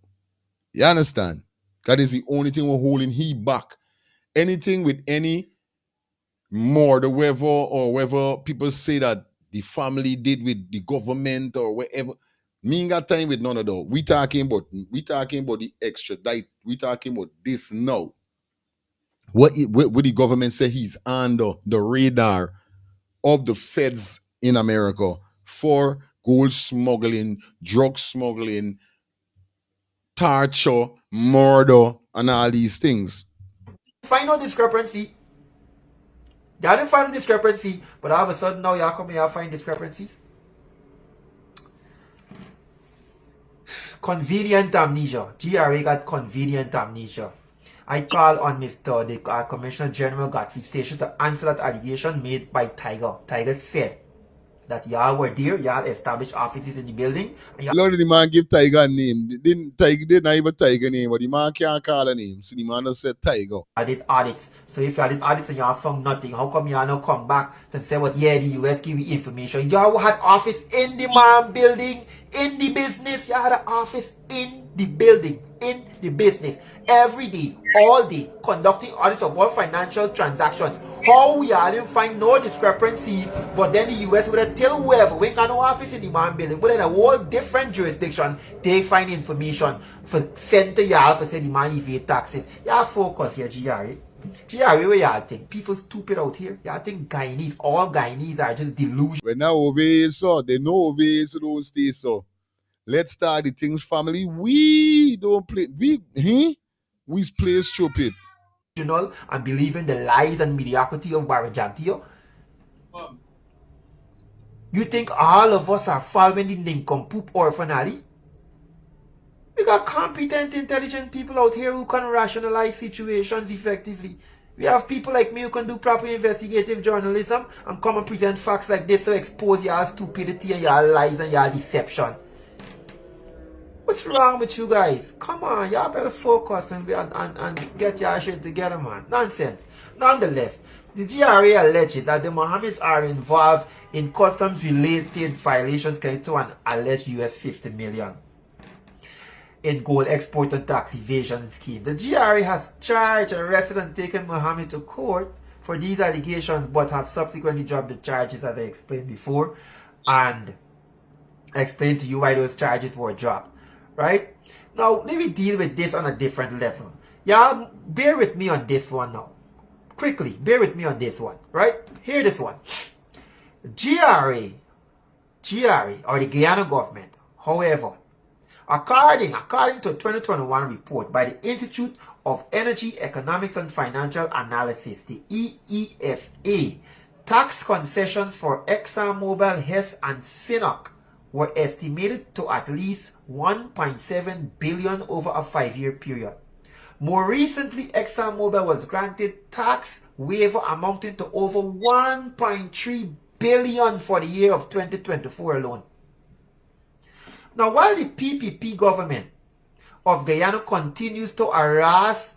You understand? That is the only thing we're holding he back. Anything with any more the whether or whether people say that the family did with the government or whatever. Me ain't got time with none of that. We talking about the extradite. We talking about this now. What the government say he's under the radar of the feds in America for gold smuggling, drug smuggling, torture, murder, and all these things. Find no discrepancy. Y'all didn't find a discrepancy, but all of a sudden now y'all come here and find discrepancies. Convenient amnesia. GRA got convenient amnesia. I call on Mr. the Commissioner General Godfrey Station to answer that allegation made by Tiger. Tiger said that y'all were there, y'all established offices in the building. And y'all Lord, the man give Tiger a name. Didn't even Tiger name, but the man can't call a name. So the man just said Tiger. did audits. So if y'all did audits and y'all found nothing, how come y'all now come back and say, what, yeah, the US give you information? Y'all had office in the man building, in the business. Y'all had an office in the building, in the business. Every day, all day, conducting audits of all financial transactions. How we all didn't find no discrepancies, but then the US would have tell whoever, we got no office in the man building, but in a whole different jurisdiction, they find information for send to y'all for say the man evade taxes. Y'all focus here, GRA. GRA, where y'all think? People stupid out here. Y'all think Guyanese, all Guyanese are just delusional. When now over here, so they know over here, so don't stay so. Let's start the things, family. We don't play. We play stupid. And believe in the lies and mediocrity of Barajantio. You think all of us are following the nincompoop orphan alley? We got competent, intelligent people out here who can rationalize situations effectively. We have people like me who can do proper investigative journalism and come and present facts like this to expose your stupidity and your lies and your deception. What's wrong with you guys? Come on, y'all better focus and get your shit together, man. Nonsense. Nonetheless, the GRA alleges that the Mohammeds are involved in customs-related violations connected to an alleged US $50 million in gold export and tax evasion scheme. The GRA has charged, arrested, and taken Mohammed to court for these allegations, but have subsequently dropped the charges, as I explained before, and explained to you why those charges were dropped. Right? Now, let me deal with this on a different level. Y'all, bear with me on this one now. Quickly, bear with me on this one. Right? Hear this one. GRA, or the Guyana government, however, according to a 2021 report by the Institute of Energy, Economics and Financial Analysis, the EEFA, tax concessions for ExxonMobil, Hess, and Sinnoc were estimated to at least 1.7 billion over a 5-year period. More recently, ExxonMobil was granted tax waiver amounting to over 1.3 billion for the year of 2024 alone. Now, while the PPP government of Guyana continues to harass,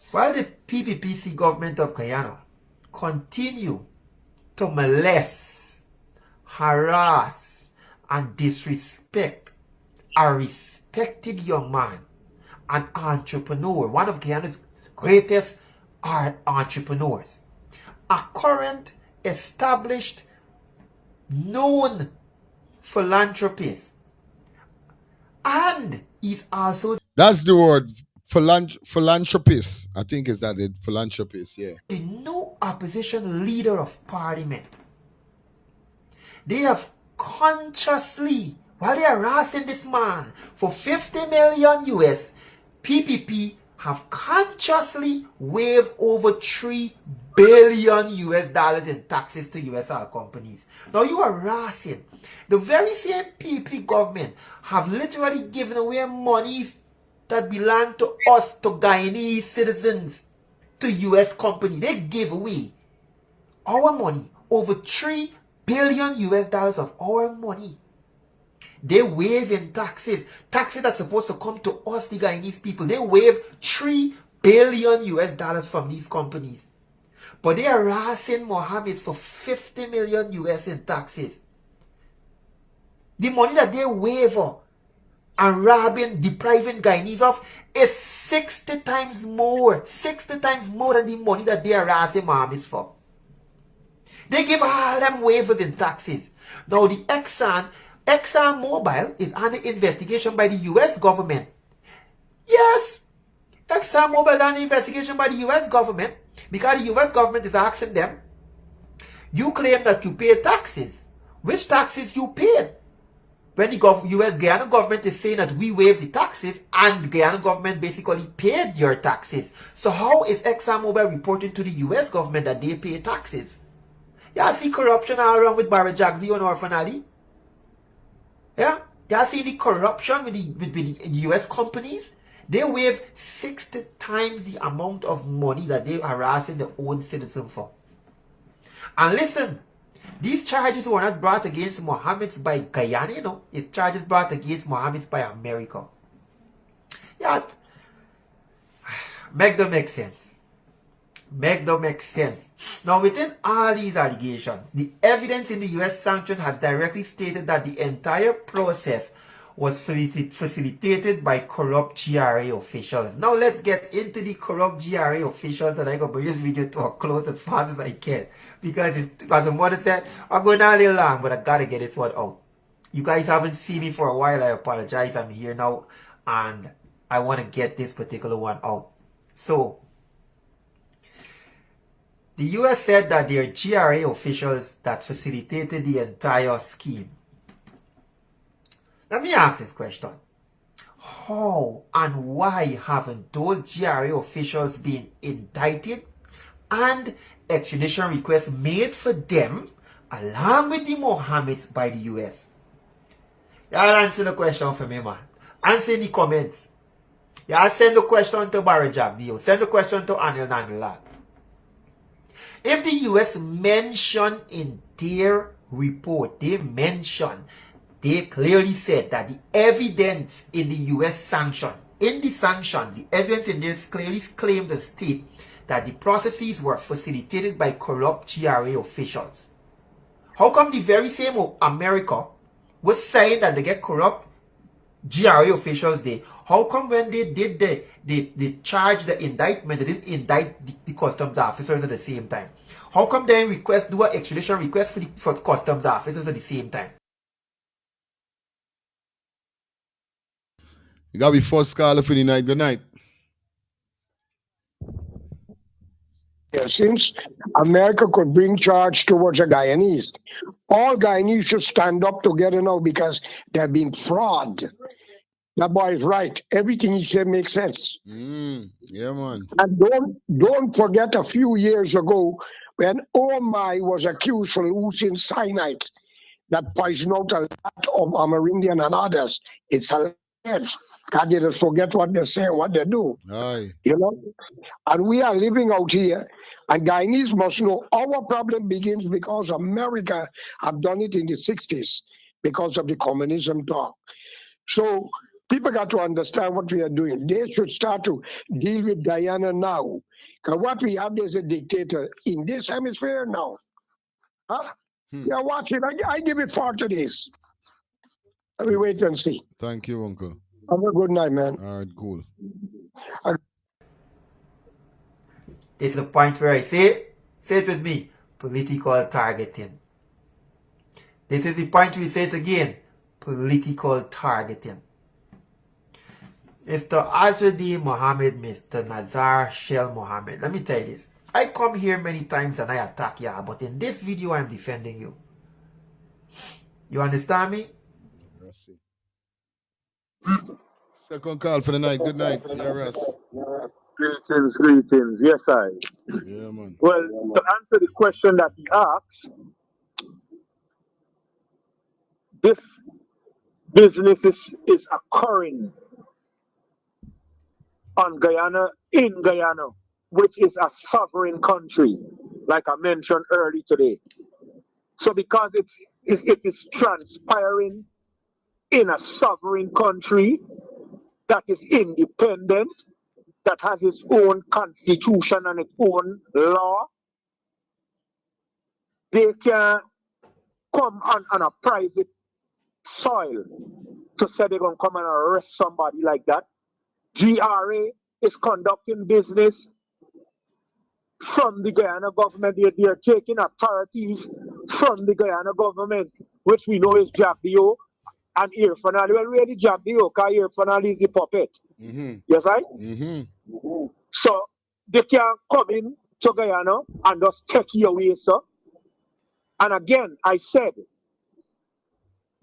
while the PPPC government of Guyana continue to molest, harass, and disrespect a respected young man, an entrepreneur, one of Guyana's greatest entrepreneurs, a current, established, known philanthropist, and is also That's the word, philanthropist. I think is that it, philanthropist, yeah. the new opposition leader of parliament. They have consciously, while they are harassing this man for 50 million US, PPP have consciously waived over 3 billion US dollars in taxes to US oil companies. Now you are harassing. The very same PPP government have literally given away monies that belong to us, to Guyanese citizens, to US companies. They give away our money, over 3 billion US dollars of our money. They waive in taxes that's supposed to come to us, the Guyanese people. They waive 3 billion US dollars from these companies. But they are harassing Mohamed for 50 million US in taxes. The money that they waive and robbing, depriving Guyanese of is 60 times more. 60 times more than the money that they are harassing Mohamed for. They give all them waivers in taxes. Now the ExxonMobil is under investigation by the US government. Yes, ExxonMobil is under investigation by the US government because the US government is asking them, you claim that you pay taxes which taxes you paid. When the US Guyana government is saying that we waive the taxes, and Guyana government basically paid your taxes. So how is ExxonMobil reporting to the US government that they pay taxes? Y'all see corruption all around with Barra Jagdi and Orphan Alley? Yeah? Y'all see the corruption with the US companies? They waive 60 times the amount of money that they're harassing their own citizens for. And listen, these charges were not brought against Mohamed by Guyana, you know. It's charges brought against Mohamed by America. Yeah. Make them make sense. Make them make sense. Now, within all these allegations, the evidence in the US sanction has directly stated that the entire process was facilitated by corrupt GRA officials. Now, let's get into the corrupt GRA officials, and I'm going to bring this video to a close as fast as I can. Because, as the mother said, I'm going a little long, but I got to get this one out. You guys haven't seen me for a while. I apologize. I'm here now, and I want to get this particular one out. So, the US said that their GRA officials that facilitated the entire scheme. Let me ask this question. How and why haven't those GRA officials been indicted and extradition requests made for them along with the Mohammeds by the US? Y'all answer the question for me, man. Answer in the comments. Y'all send the question to Barra Jagdi. Send the question to Anil Nandalat. If the US mentioned in their report, they clearly said that the evidence in the US sanction, the evidence in this clearly claimed to state that the processes were facilitated by corrupt GRA officials. How come the very same America was saying that they get corrupt GRA officials there? How come when they did they charge the indictment, they didn't indict the customs officers at the same time? How come they do an extradition request for customs officers at the same time? You got to be first caller for the night. Good night. Yeah, since America could bring charge towards the Guyanese, all Guyanese should stand up together now because they've been fraud. That boy is right. Everything he said makes sense. Yeah, man. And don't forget a few years ago when Omai was accused for losing cyanide that poisoned out a lot of Amerindian and others. It's a God didn't forget what they say, what they do. Aye. You know? And we are living out here. And Guyanese must know our problem begins because America have done it in the 60s because of the communism talk. So people got to understand what we are doing. They should start to deal with Guyana now. Because what we have is a dictator in this hemisphere now. Huh? Yeah, watch it. I give it 40 days. Let me wait and see. Thank you, Uncle. Have a good night, man. All right, cool. This is the point where I say it with me, political targeting. This is the point we say it again, political targeting. Mr. Addresed Mohamed, Mr. Nazar Shell Mohamed. Let me tell you this. I come here many times and I attack you, but in this video I'm defending you. You understand me? Let's see. Second call for the night. Good night. Yeah, Russ. Greetings. Yes, I. Yeah, man. Well, to answer the question that he asked, this business is occurring on Guyana, in Guyana, which is a sovereign country, like I mentioned earlier today. So because it is transpiring in a sovereign country that is independent, that has its own constitution and its own law, they can come on a private soil to say they're going to come and arrest somebody like that. GRA is conducting business from the Guyana government. They are taking authorities from the Guyana government, which we know is Jagdio and Irfanali. Well, really Jagdio, because Irfanali is the puppet. Yes, right? So they can come in to Guyana and just take you away, sir. And again, I said,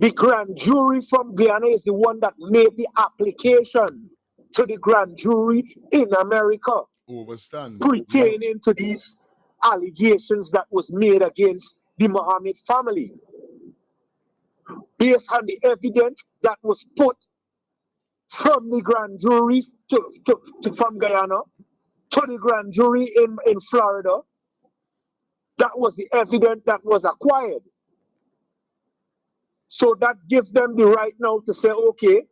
The grand jury from Guyana is the one that made the application to the grand jury in America Overstand. pertaining to these allegations that was made against the Mohamed family. Based on the evidence that was put from the grand jury from Guyana to the grand jury in Florida, that was the evidence that was acquired. So that gives them the right now to say, okay,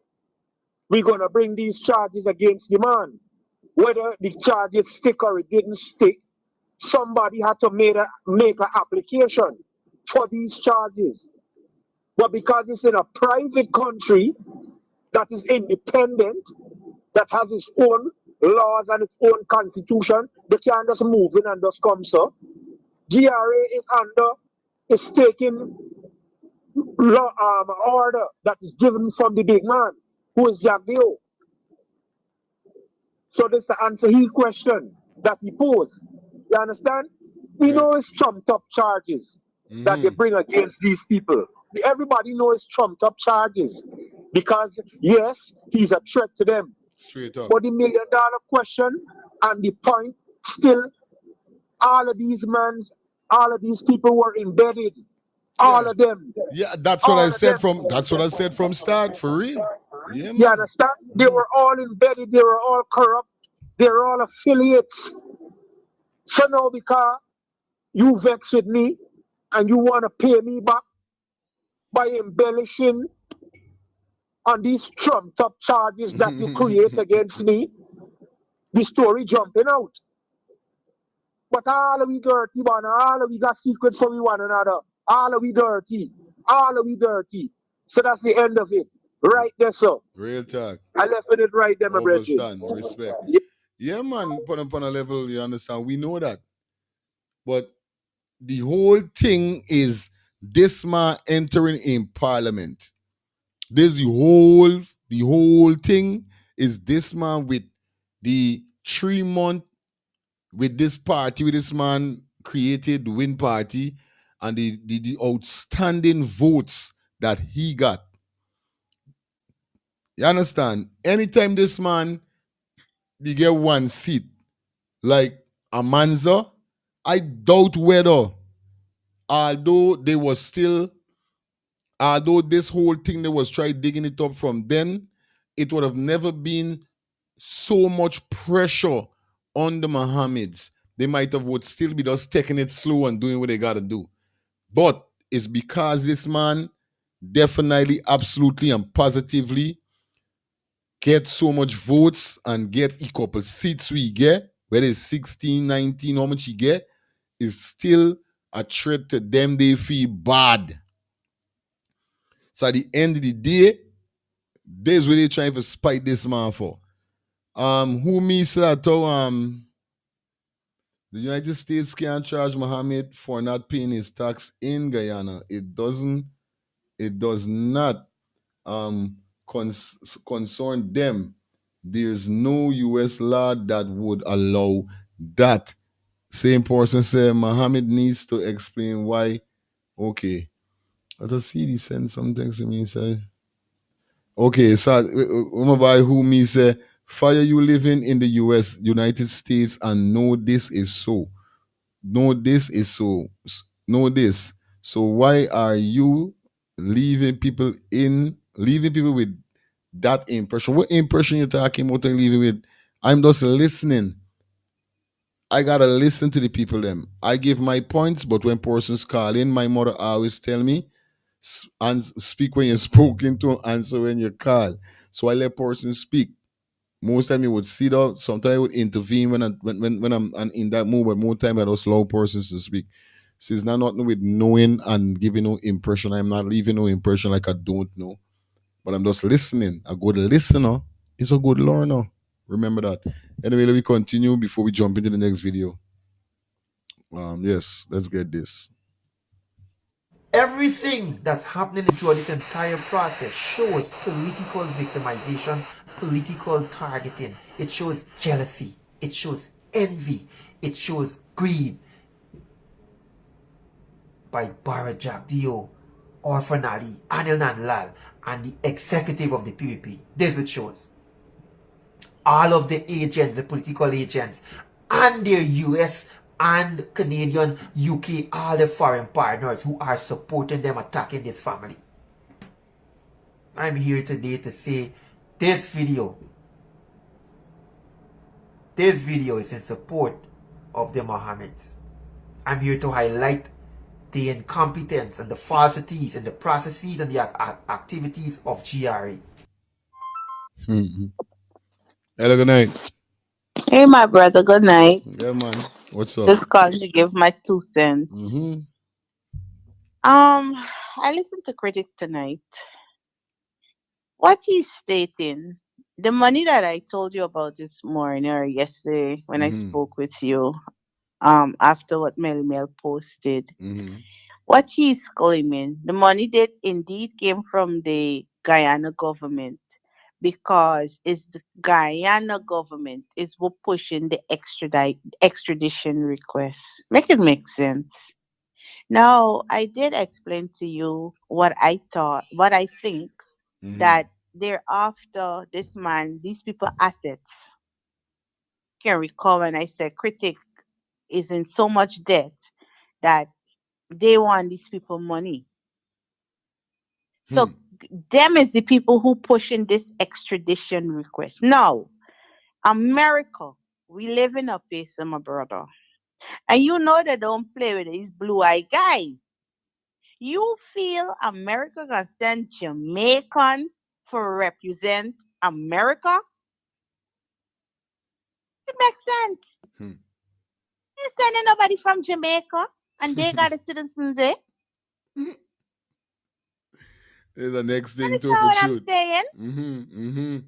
we're going to bring these charges against the man. Whether the charges stick or it didn't stick, somebody had to make an application for these charges. But because it's in a private country that is independent, that has its own laws and its own constitution, they can't just move in and just come, sir. GRA is taking order that is given from the big man, who is Jack Dio. So this is the answer he question that he posed. You understand? We know it's trumped up charges that they bring against these people. Everybody knows trumped up charges because yes, he's a threat to them. Straight up. But the $1 million question and the point still, all of these people were embedded. All of them. Yeah, that's what I said from start, for real. Yeah, man. You understand? They were all embedded, they were all corrupt, they were all affiliates. So now because you vex with me and you want to pay me back by embellishing on these trumped up charges that you create against me, the story jumping out. But all of we dirty, man, all of we got secret from one another. All of we dirty. All of we dirty. So that's the end of it. Right there, sir. Real talk. I left it right there, my brother. Understand. Respect. Yeah, man. Put up on a level, you understand. We know that. But the whole thing is this man entering in parliament. This the whole thing is this man with the 3 month with this party, with this man created the Win Party and the outstanding votes that he got. You understand? Anytime this man they get one seat, like Amanza, I doubt whether, although this whole thing they was trying digging it up from then, it would have never been so much pressure on the Mohammeds. They might have would still be just taking it slow and doing what they gotta do. But it's because this man definitely, absolutely, and positively get so much votes and get a couple seats we get, whether it's 16, 19, how much he get, is still a threat to them. They feel bad. So at the end of the day, this is what they're trying to spite this man for. Who me said the United States can't charge Mohamed for not paying his tax in Guyana. It does not concern them. There's no US law that would allow that. Same person said Mohamed needs to explain why. Okay. I just see he send some things to me. Say, okay, so who me say, fire you living in the US, United States, and know this is so. Know this is so. Know this. So why are you leaving people with that impression? What impression you talking about and leaving with? I'm just listening. I gotta listen to the people them. I give my points, but when persons call in, my mother always tell me, and speak when you're spoken to, answer when you call. So I let persons speak. Most time you would sit up, sometimes I would intervene when I'm in that mood, but more time I just allow persons to speak. So it's not nothing with knowing and giving no impression. I'm not leaving no impression like I don't know. But I'm just listening. A good listener is a good learner. Remember that. Anyway, let me continue before we jump into the next video. Yes, let's get this. Everything that's happening throughout this entire process shows political victimization, political targeting. It shows jealousy. It shows envy. It shows greed by Barra Jack Dio Orphan Ali, Anil Nandlal, and the executive of the PPP. This which shows all of the agents, the political agents, and their US and Canadian, UK, all the foreign partners who are supporting them attacking this family. I'm here today to say this video is in support of the Mohammeds. I'm here to highlight the incompetence and the falsities and the processes and the activities of GRA. Hello, good night. Hey, my brother. Good night. Yeah, man. What's up? Just calling to give my 2 cents. I listened to Critic tonight. What he's stating, the money that I told you about this morning or yesterday when I spoke with you, after what Melly Mel posted, what he's claiming, the money that indeed came from the Guyana government, because it's the Guyana government is what pushing the extradition request. Make it make sense. Now, I did explain to you what I think that they're after this man, these people assets can recover. And I said Critic is in so much debt that they want these people money. So them is the people who pushing this extradition request. Now, America, we live in a place, my brother. And you know they don't play with these blue-eyed guys. You feel America gonna send Jamaican for represent America? It makes sense. You're sending nobody from Jamaica and they got a citizens there. There's the next thing Understand too for what shoot. I'm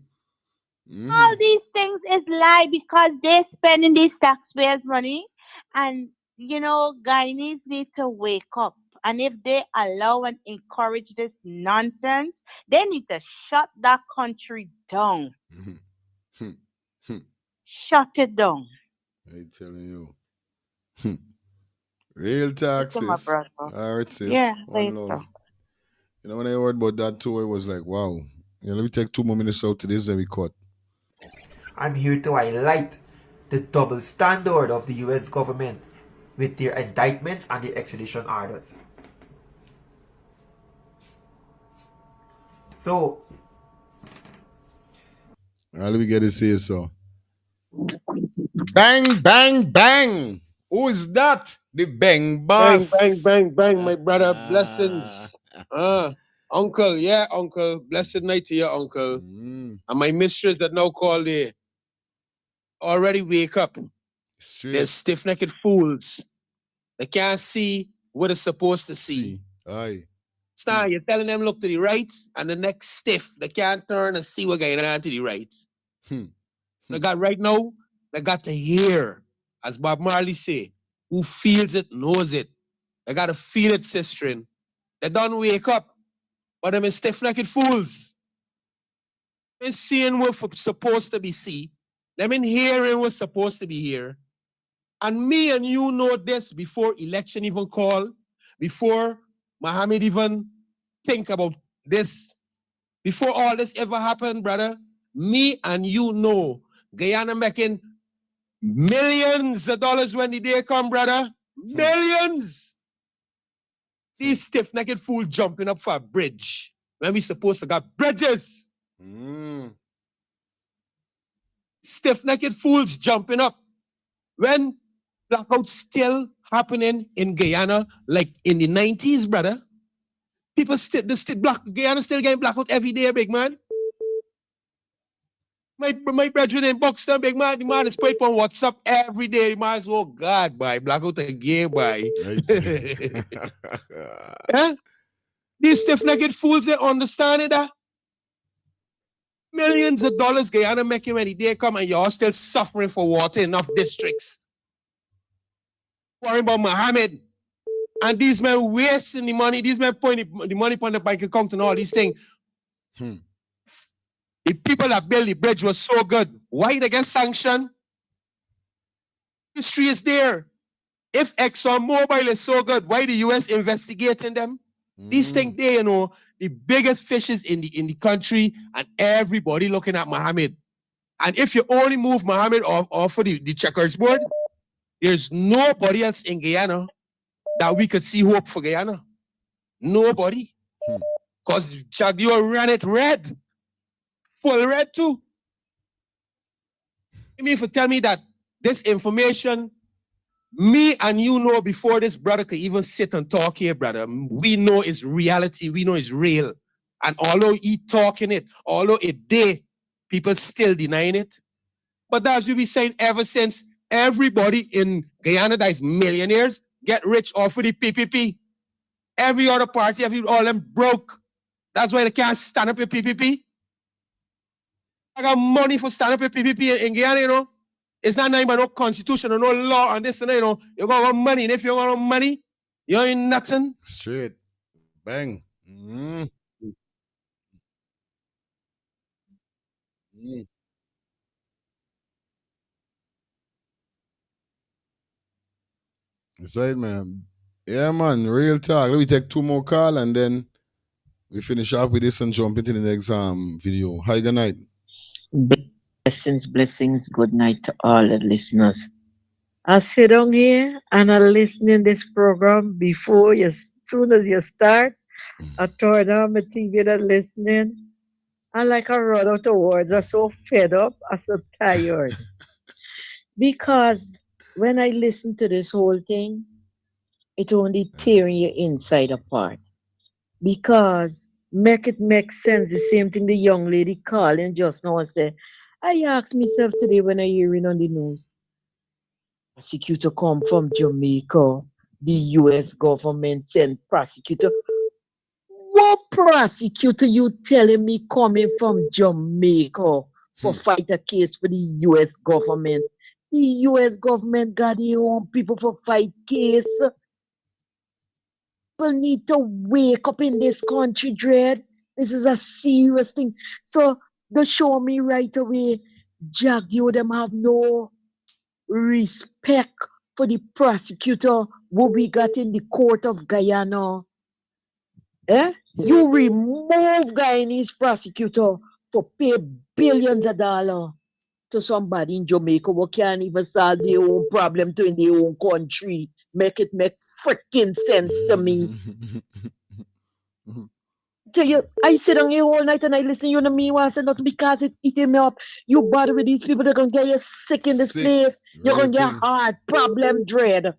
saying? All these things is lie because they're spending these taxpayers' money, and you know, Guyanese need to wake up. And if they allow and encourage this nonsense, they need to shut that country down. Shut it down. I'm telling you. Real taxes. My brother. All right, sis. Yeah, One later. love. You know, when I heard about that too, it was like, wow. Yeah, let me take 2 more minutes out to this and we cut. I'm here to highlight the double standard of the US government with their indictments and their extradition orders. So, let me get to say so. Bang, bang, bang. Who is that? The bang boss. Bang, my brother. Blessings. Uncle, yeah, uncle. Blessed night to you, uncle. And my mistress that now called there. Already wake up. Straight. They're stiff-necked fools. They can't see what they're supposed to see. Aye. So you're telling them look to the right and the neck stiff. They can't turn and see what's going on to the right. They got right now, they got to hear, as Bob Marley say, who feels it knows it. They got to feel it, sister. They don't wake up, but them is stiff-necked fools. They're seeing what's supposed to be see. Them in hearing what's supposed to be here. And me and you know this before election even call, before Mohamed even think about this. Before all this ever happened, brother, me and you know Guyana making millions of dollars when the day come, brother. Millions. These stiff-necked fools jumping up for a bridge when we supposed to got bridges. Stiff-necked fools jumping up when blackouts still happening in Guyana like in the 90s, brother. People Guyana still getting blackout every day, big man. My brethren in Buxton, big man, the man is put on WhatsApp every day. The man is, oh God, boy, blackout again, boy. Yeah? These stiff-necked fools, they understand that. Millions of dollars Guyana making when the day come and you're still suffering for water in enough districts. Worrying about Mohamed. And these men wasting the money. These men putting the money on the bank account and all these things. The people that built the bridge was so good. Why they get sanctioned? History is there. If ExxonMobil is so good, why the US investigating them? These things there, you know, the biggest fishes in the country, and everybody looking at Mohamed. And if you only move Mohamed off of the checkers board, there's nobody else in Guyana that we could see hope for Guyana. Nobody. Because Jagio ran it red. Full red too. You mean for tell me that this information, me and you know before this brother could even sit and talk here, brother, we know it's reality, we know it's real. And although he talking it, although it did, people still denying it. But that's what we saying ever since everybody in Guyana that is millionaires get rich off of the PPP. Every other party, all them broke. That's why they can't stand up with PPP. I got money for stand up with PPP in Guyana, you know. It's not nothing but no constitution or no law and this and that, you know. You got money, and if you got money, you ain't nothing. Straight. Bang. That's right, man. Yeah, man. Real talk. Let me take 2 more calls and then we finish off with this and jump into the next video. Hi, good night. Blessings, good night to all the listeners. I sit down here and I listening this program before you, as soon as you start, I turn on my TV and I listening. I like I run out of words. I'm so fed up. I'm so tired. Because when I listen to this whole thing, it only tearing your inside apart. Because make it make sense. The same thing the young lady calling just now and say, I asked myself today when I hearing on the news, prosecutor come from Jamaica. The US government sent prosecutor. What prosecutor you telling me coming from Jamaica for fight a case for the US government? The US government got their own people for fight case. People need to wake up in this country, Dread. This is a serious thing. So they show me right away, Jack, you them have no respect for the prosecutor who we got in the court of Guyana. You remove Guyanese prosecutor for pay billions of dollars to somebody in Jamaica who can't even solve their own problem to in their own country. Make it make freaking sense to me. Tell you, I sit on here all night and I listen to you and me once and not because it eating me up. You bother with these people, they're gonna get you sick in this place. You're gonna get heart problem, Dread.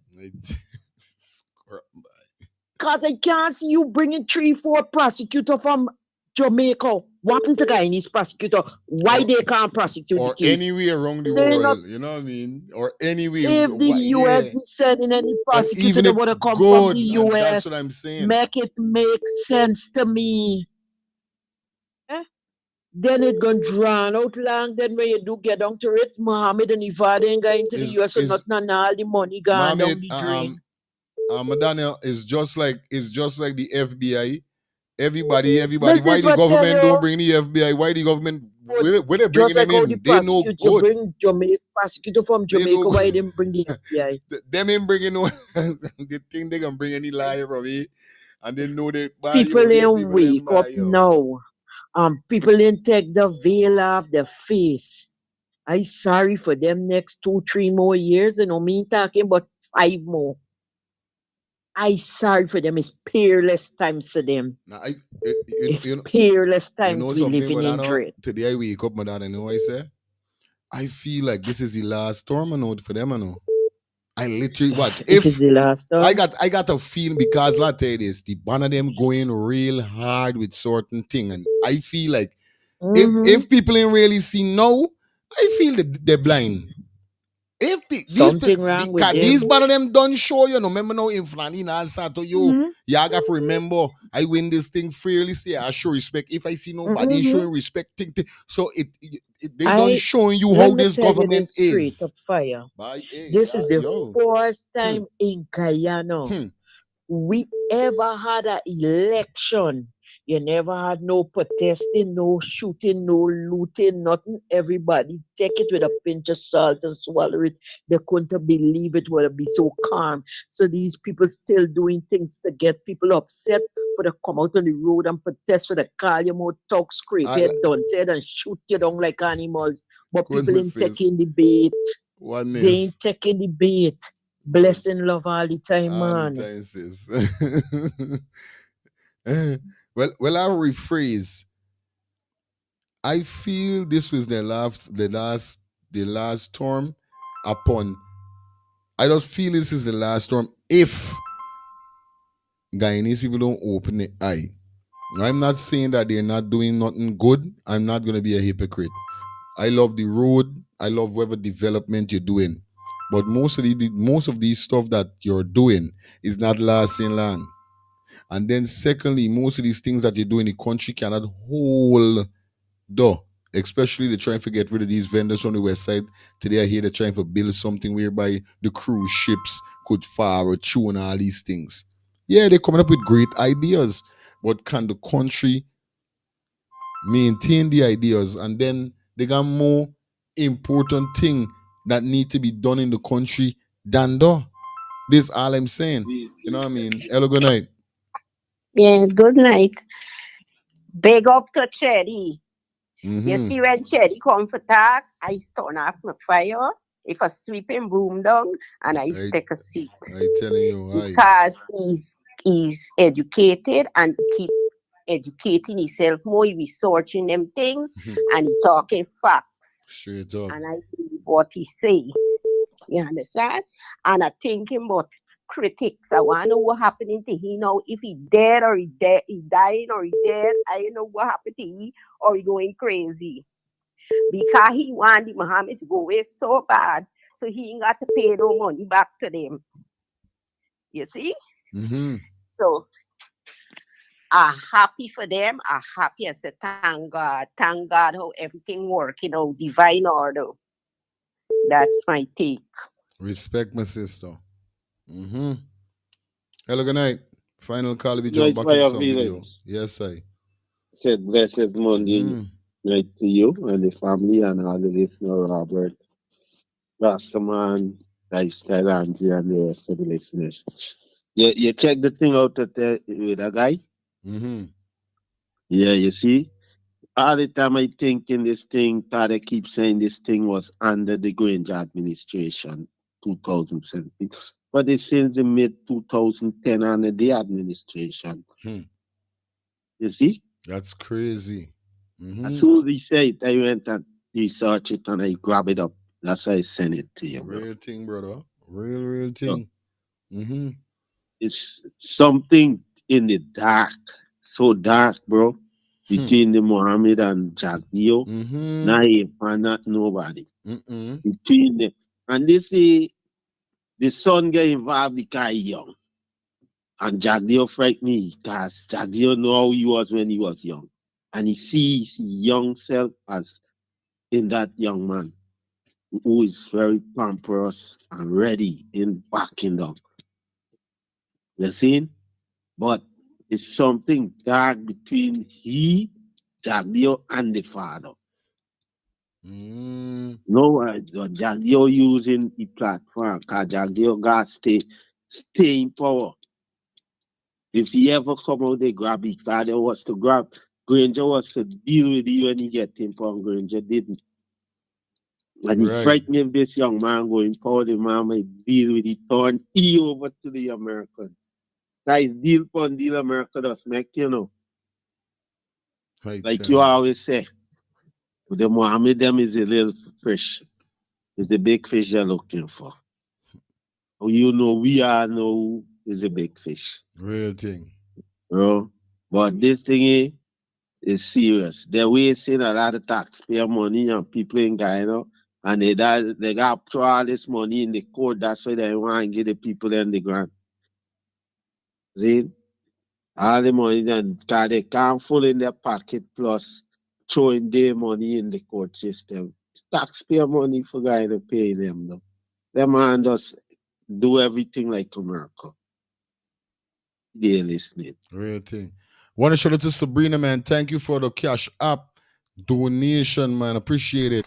Because I can't see you bringing 3-4 prosecutor from Jamaica. What happened to Guyanese prosecutor? Why they can't prosecute or the case? anywhere around the They're world, not, you know what I mean? Or anywhere. if the US is sending any And prosecutor even that if want to come from good, the and that's what US, I'm saying. make it make sense to me. Then it gonna drown out long. Then when you do get down to it, Mohamed and Nevada ain't going to the US or nothing, and all the money gone down the drain. Madonna is just like the FBI. Everybody. But Why this the what tell government you, don't bring the FBI? Why the government? Where they bringing just like them how the in? They know prosecutor, you good. bring Jamaica prosecutor from They Jamaica, know why didn't bring the FBI? them ain't bringing no. They think they can bring any liar from it, and they know that People these ain't people wake up yo. now. People ain't take the veil off their face. I sorry for them next 2-3 more years. You know me talking about 5 more. I sorry for them. It's peerless times to them. Now, It's peerless times you know we something, living in dread. today I wake up, my dad, I know what I say. I feel like this is the last storm note for them, I know. I literally watch. This is the last storm. I got a feeling because let tell you this, the one of them going real hard with certain thing, and I feel like if people ain't really see now, I feel that they're blind. If something wrong with them. These one of them don't show you, no remember now in Flanina and Sato you got to remember I win this thing fearlessly. I show respect. If I see nobody showing respect, so they don't showing you how this government straight is. up fire. This is the first time in Guyana we ever had an election. You never had no protesting, no shooting, no looting, nothing. Everybody take it with a pinch of salt and swallow it. They couldn't believe it would be so calm. So these people still doing things to get people upset for to come out on the road and protest, for the call your mouth, talk, scrape your dunce head and shoot you down like animals. But people ain't taking the bait. They ain't taking the bait. Blessing love all the time, man. Time, sis. well, I'll rephrase. I feel this was the last storm upon. I just feel this is the last storm if Guyanese people don't open the eye. Now, I'm not saying that they're not doing nothing good. I'm not going to be a hypocrite. I love the road. I love whatever development you're doing. But most of these stuff that you're doing is not lasting long. And then secondly, most of these things that you do in the country cannot hold though. Especially they're trying to get rid of these vendors from the west side. Today I hear they're trying to build something whereby the cruise ships could fire through and all these things. Yeah, they're coming up with great ideas. But can the country maintain the ideas? And then they got more important thing that need to be done in the country than though. This all I'm saying. You know what I mean? Hello, good night. Yeah, good night. Big up to Cherry. You see when Cherry come for talk, I turn off my fire. If I sweeping broom down and I take a seat. I telling you, because he's educated and keep educating himself more, he researching them things and he talking facts. Straight up. And I believe what he say. You understand? And I thinking about critics. I want to know what happening to him now. If he dead or he dying or he dead, I don't know what happened to him or he going crazy. Because he want the Mohamed to go away so bad, so he ain't got to pay no money back to them. You see? So I'm happy for them. I'm happy. I said, thank God how everything working out, divine order. That's my take. Respect, my sister. Hello, good night. Final call. We Night, jump back into some feelings. video. Yes, I said blessed Monday night to you and the family and all the listeners, Robert, Rastaman, Lifestyle, Andrew, and the rest of the listeners. You check the thing out with a guy? Yeah, you see? All the time I think in this thing, Tade keeps saying this thing was under the Granger administration, 2017. But it's since the mid-2010 under the administration. You see? That's crazy. As soon as he said it, I went and researched it and I grabbed it up. That's why I sent it to you, bro. Real thing, brother. Real thing. It's something in the dark, so dark, bro, between the Mohamed and Jagdio. Not him and not nobody. Between them. And they say the son get involved because he's young. And Jagdio frightened me because Jagdio know how he was when he was young. And he sees his young self as in that young man who is very pamperous and ready in backing down. You see? But it's something dark between he, Jagdio, and the father. No, Jagdio using the platform because Jagdio got stay in power. If he ever come out, they grab it. Father was to grab. Granger was to deal with you when he get him from Granger didn't. And he frightened him, this young man going power, the man might deal with it, turn he over to the American. Guys, deal upon deal America does make, you know. Like you always say, the Mohammed them is a little fish. It's the big fish they're looking for. You know, we all know is a big fish. Real thing. Bro. But this thing is serious. They're wasting a lot of taxpayer money on people in Guyana. And they got to throw all this money in the court. That's why they want to get the people in the ground. See? All the money, because they can't full in their pocket plus throwing their money in the court system. It's taxpayer money for guys to pay them, though. Them man just do everything like America. They're listening. Real thing. Want to shout out to Sabrina, man. Thank you for the cash app donation, man. Appreciate it.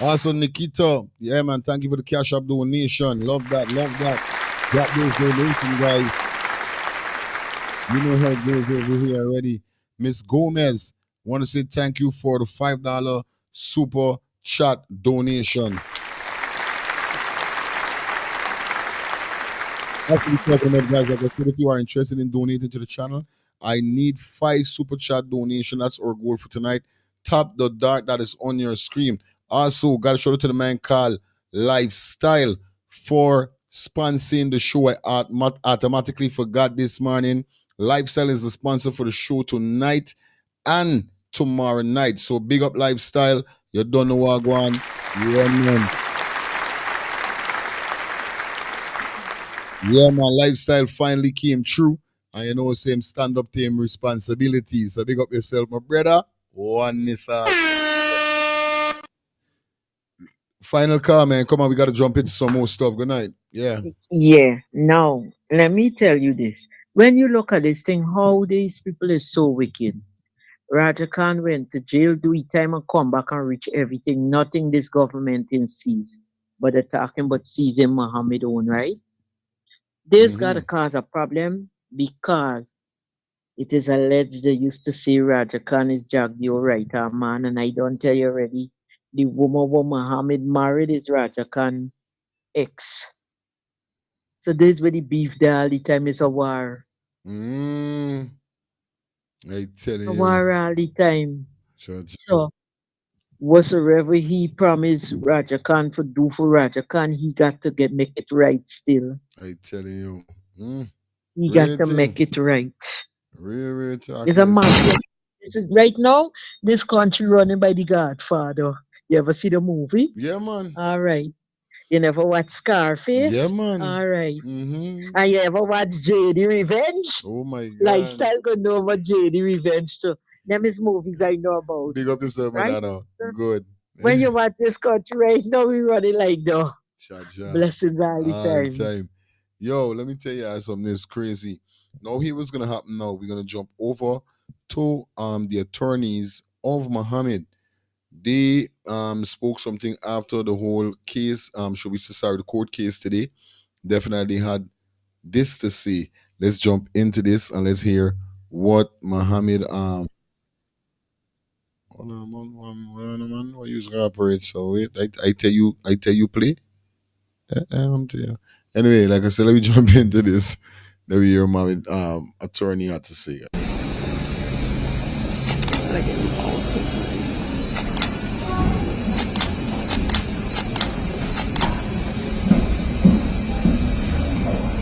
Also, Nikita, yeah, man, thank you for the Cash App donation. Love that, love that. Drop those donations, guys. You know how it goes over here already. Miss Gomez, want to say thank you for the $5 super chat donation. That's what we're talking about, guys. Like I said, if you are interested in donating to the channel, I need 5 super chat donation. That's our goal for tonight. Tap the dart that is on your screen. Also, got to shout out to the man called Lifestyle for sponsoring the show. I automatically forgot this morning. Lifestyle is the sponsor for the show tonight and tomorrow night. So big up Lifestyle. You don't know what going on. Yeah, man. Yeah, my Lifestyle finally came true. And you know, same stand up to him responsibilities. So big up yourself, my brother. One Nissa. Final call, man. Come on, we got to jump into some more stuff. Good night. Yeah. Yeah. Now, let me tell you this. When you look at this thing, how these people is so wicked. Raja Khan went to jail, do his time, and come back and reach everything. Nothing this government in seize. But they're talking about seizing Mohamed own, right? This got to cause a problem because it is alleged they used to say Raja Khan is Jagdeo right arm man, and I don't tell you already. The woman who Mohamed married is Raja Khan ex. So this where the beef there all the time is a war. I tell you. A war all the time. Sure. So whatsoever he promised Raja Khan to do for Raja Khan, he got to make it right still. I tell you. He got to make it right. Real It's a mafia. This is right now, this country running by the Godfather. You ever see the movie? Yeah, man. All right. You never watch Scarface? Yeah, man. All right. And you ever watch JD Revenge? Oh, my God. Lifestyle gonna know about JD Revenge too. Them is movies I know about. Big up yourself, right? Madonna. Good. When you watch this country right now, we running like the blessings all the time. Yo, let me tell you something that's crazy. Now, here what's gonna happen now. We're gonna jump over to the attorneys of Mohamed. They spoke something after the whole case, should we say sorry, the court case today. Definitely had this to say. Let's jump into this and let's hear what Mohamed hold on, man. What you operate? So wait, I tell you play. Anyway, like I said, let me jump into this. Let me hear my attorney had to say.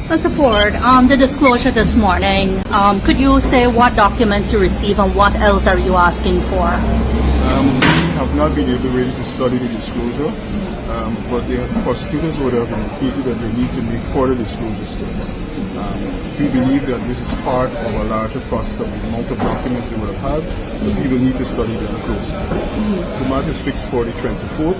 Mr. Ford, the disclosure this morning, could you say what documents you receive and what else are you asking for? We have not been able really to study the disclosure, but the prosecutors would have indicated that they need to make further disclosures to us. We believe that this is part of a larger process of the amount of documents they would have had, but we will need to study them closely. The matter is fixed for the 24th.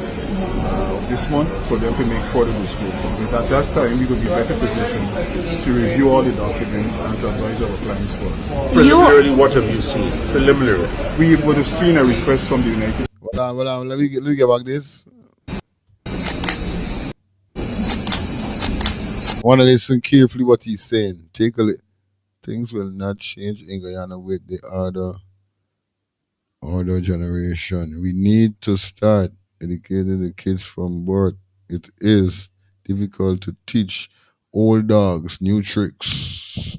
This month for them to make further disclosure. But at that time, we will be better positioned to review all the documents and to advise our clients further. Preliminarily, what have you seen? Preliminary. We would have seen a request from the United States. Hold on. Let me get back this. I want to listen carefully what he's saying. Take a look. Things will not change in Guyana with the other generation. We need to start educating the kids from birth. It is difficult to teach old dogs new tricks.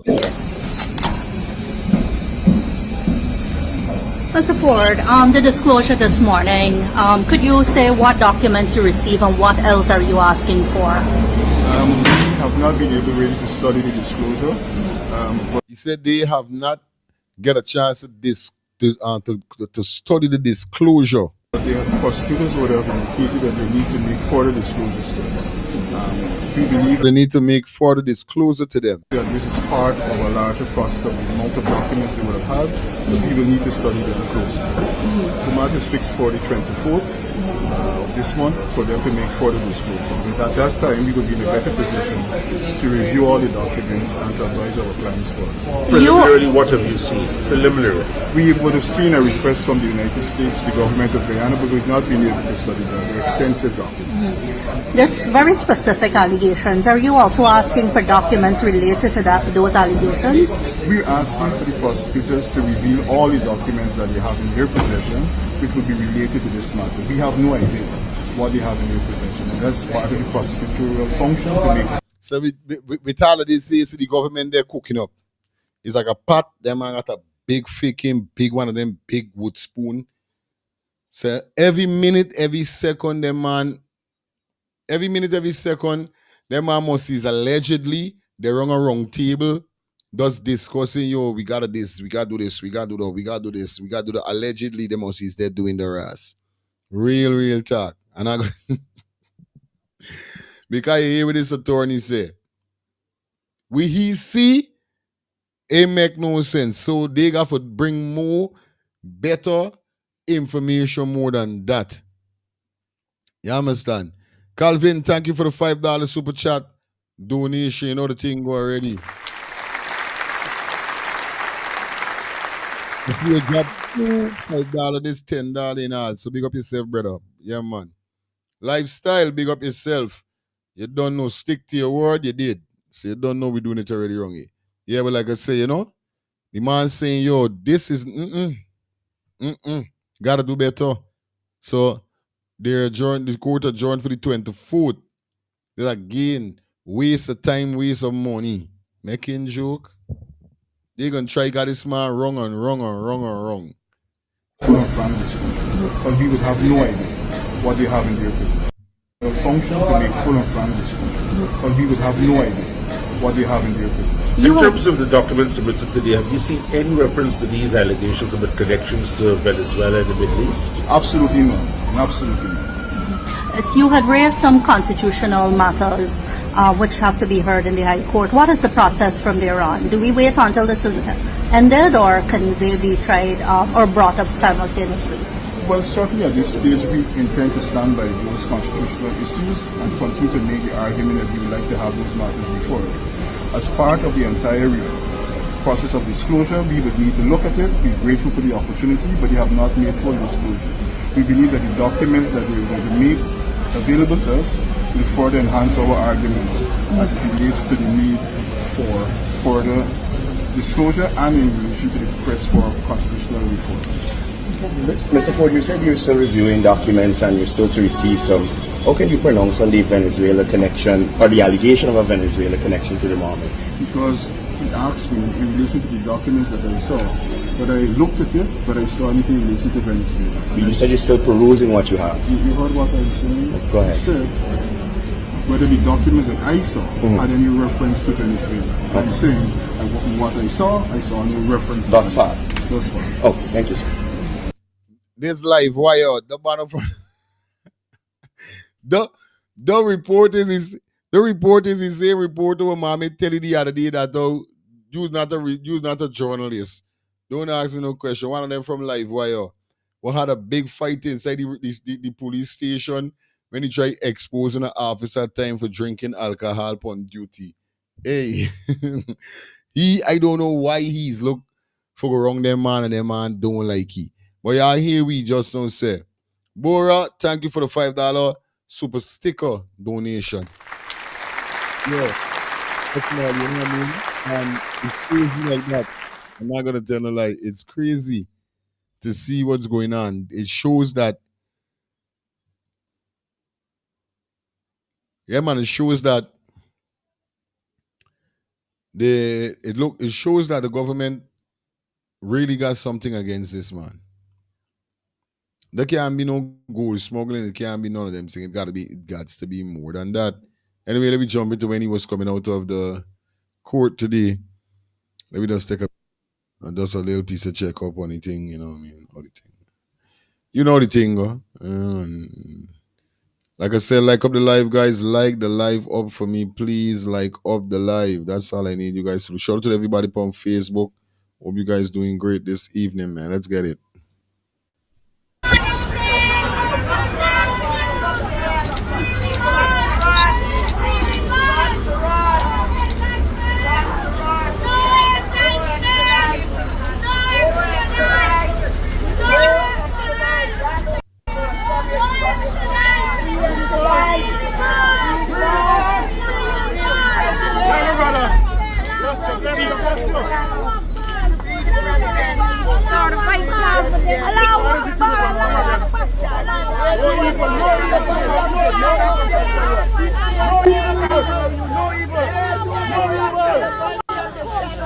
Mr. Ford, the disclosure this morning, could you say what documents you receive and what else are you asking for? We have not been able really to study the disclosure. But he said they have not get a chance to study the disclosure. The prosecutors would have indicated that they need to make further disclosures to us. We believe they need to make further disclosure to them. That this is part of a larger process of the amount of documents they would have had, but we will need to study them closely. The matter is fixed for the 24th. this month for them to make further disclosures. And at that time, we will be in a better position to review all the documents and to advise our clients for it. Preliminarily, what have you seen? Preliminary. We would have seen a request from the United States, the government of Guyana, but we've not been able to study the extensive documents. There's very specific allegations. Are you also asking for documents related to those allegations? We're asking for the prosecutors to reveal all the documents that they have in their possession, which will be related to this matter. We have no idea what they have in their possession, and that's part of the prosecutorial function to make. So with all of this, see the government they're cooking up. It's like a pot. Them man got a big big one of them big wood spoon. So every minute, every second, them man must is allegedly they're on a wrong table, does discussing, yo, we gotta this, we gotta do this, we gotta do that, we gotta do this, we gotta do that. Allegedly, the must is there doing their ass. Real talk. And I because you hear what this attorney say. He see, it make no sense. So they got to bring more, better information more than that. You understand? Calvin, thank you for the $5 super chat donation. You know the thing go already. I see you drop $5, this $10 in all. So big up yourself, brother. Yeah, man. Lifestyle, big up yourself. You don't know, stick to your word, you did. So you don't know we're doing it already wrong. Yeah, but like I say, you know, the man saying, yo, this is, gotta do better. So they're adjourned, the court adjourned for the 24th. They're again, waste of time, waste of money. Making joke. They're gonna try got this man wrong. Because we would have no idea what they have in their possession. The function to make full and frank disclosure. Because we would have no idea what they have in their possession. In terms of the documents submitted today, have you seen any reference to these allegations about connections to Venezuela and the Middle East? Absolutely not. Absolutely not. You had raised some constitutional matters which have to be heard in the High Court. What is the process from there on? Do we wait until this is ended, or can they be tried or brought up simultaneously? Well, certainly at this stage we intend to stand by those constitutional issues and continue to make the argument that we would like to have those matters before it. As part of the entire process of disclosure, we would need to look at it, be grateful for the opportunity, but they have not made full disclosure. We believe that the documents that they are going to make available to us will further enhance our arguments as it relates to the need for further disclosure and in relation to the request for constitutional reform. Mr. Ford, you said you're still reviewing documents and you're still to receive some. How can you pronounce on the Venezuela connection or the allegation of a Venezuela connection to the Mohamed? Because he asked me in relation to the documents that I saw, but I looked at it, but I saw anything in relation to Venezuela. You said you're still perusing what you have. You heard what I was saying? Go ahead. I said whether the documents that I saw had any reference to Venezuela. I'm saying what I saw no reference to Thus far. Oh, thank you, sir. This live wire, the banner from the reporters is the same reporter who Mohamed tell you the other day that you's not a journalist. Don't ask me no question. One of them from live wire we had a big fight inside the police station when he tried exposing an officer time for drinking alcohol on duty. Hey, I don't know why he's look for wrong them man and them man don't like he. But y'all here we just don't say. Bora, thank you for the $5 super sticker donation. Yeah. Definitely, you know what I mean? And it's crazy like that. I'm not gonna tell a lie. It's crazy to see what's going on. It shows that it shows that it shows that the government really got something against this man. There can't be no gold smuggling. It can't be none of them things. It got to be more than that. Anyway, let me jump into when he was coming out of the court today. Let me just take just a little piece of check up on the thing, you know what I mean? All the thing. You know the thing, go. Like I said, like up the live, guys. Like the live up for me, please. Like up the live. That's all I need you guys to do. Shout out to everybody on Facebook. Hope you guys doing great this evening, man. Let's get it.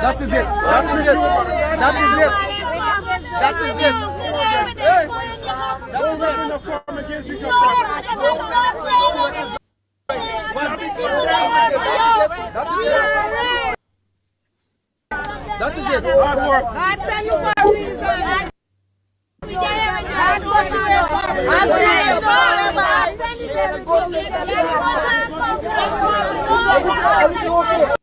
That is it. That is it. That is it. That is it. Hey, don't let me come against you. That is it. Hard work. God send you for a reason. That's what you are.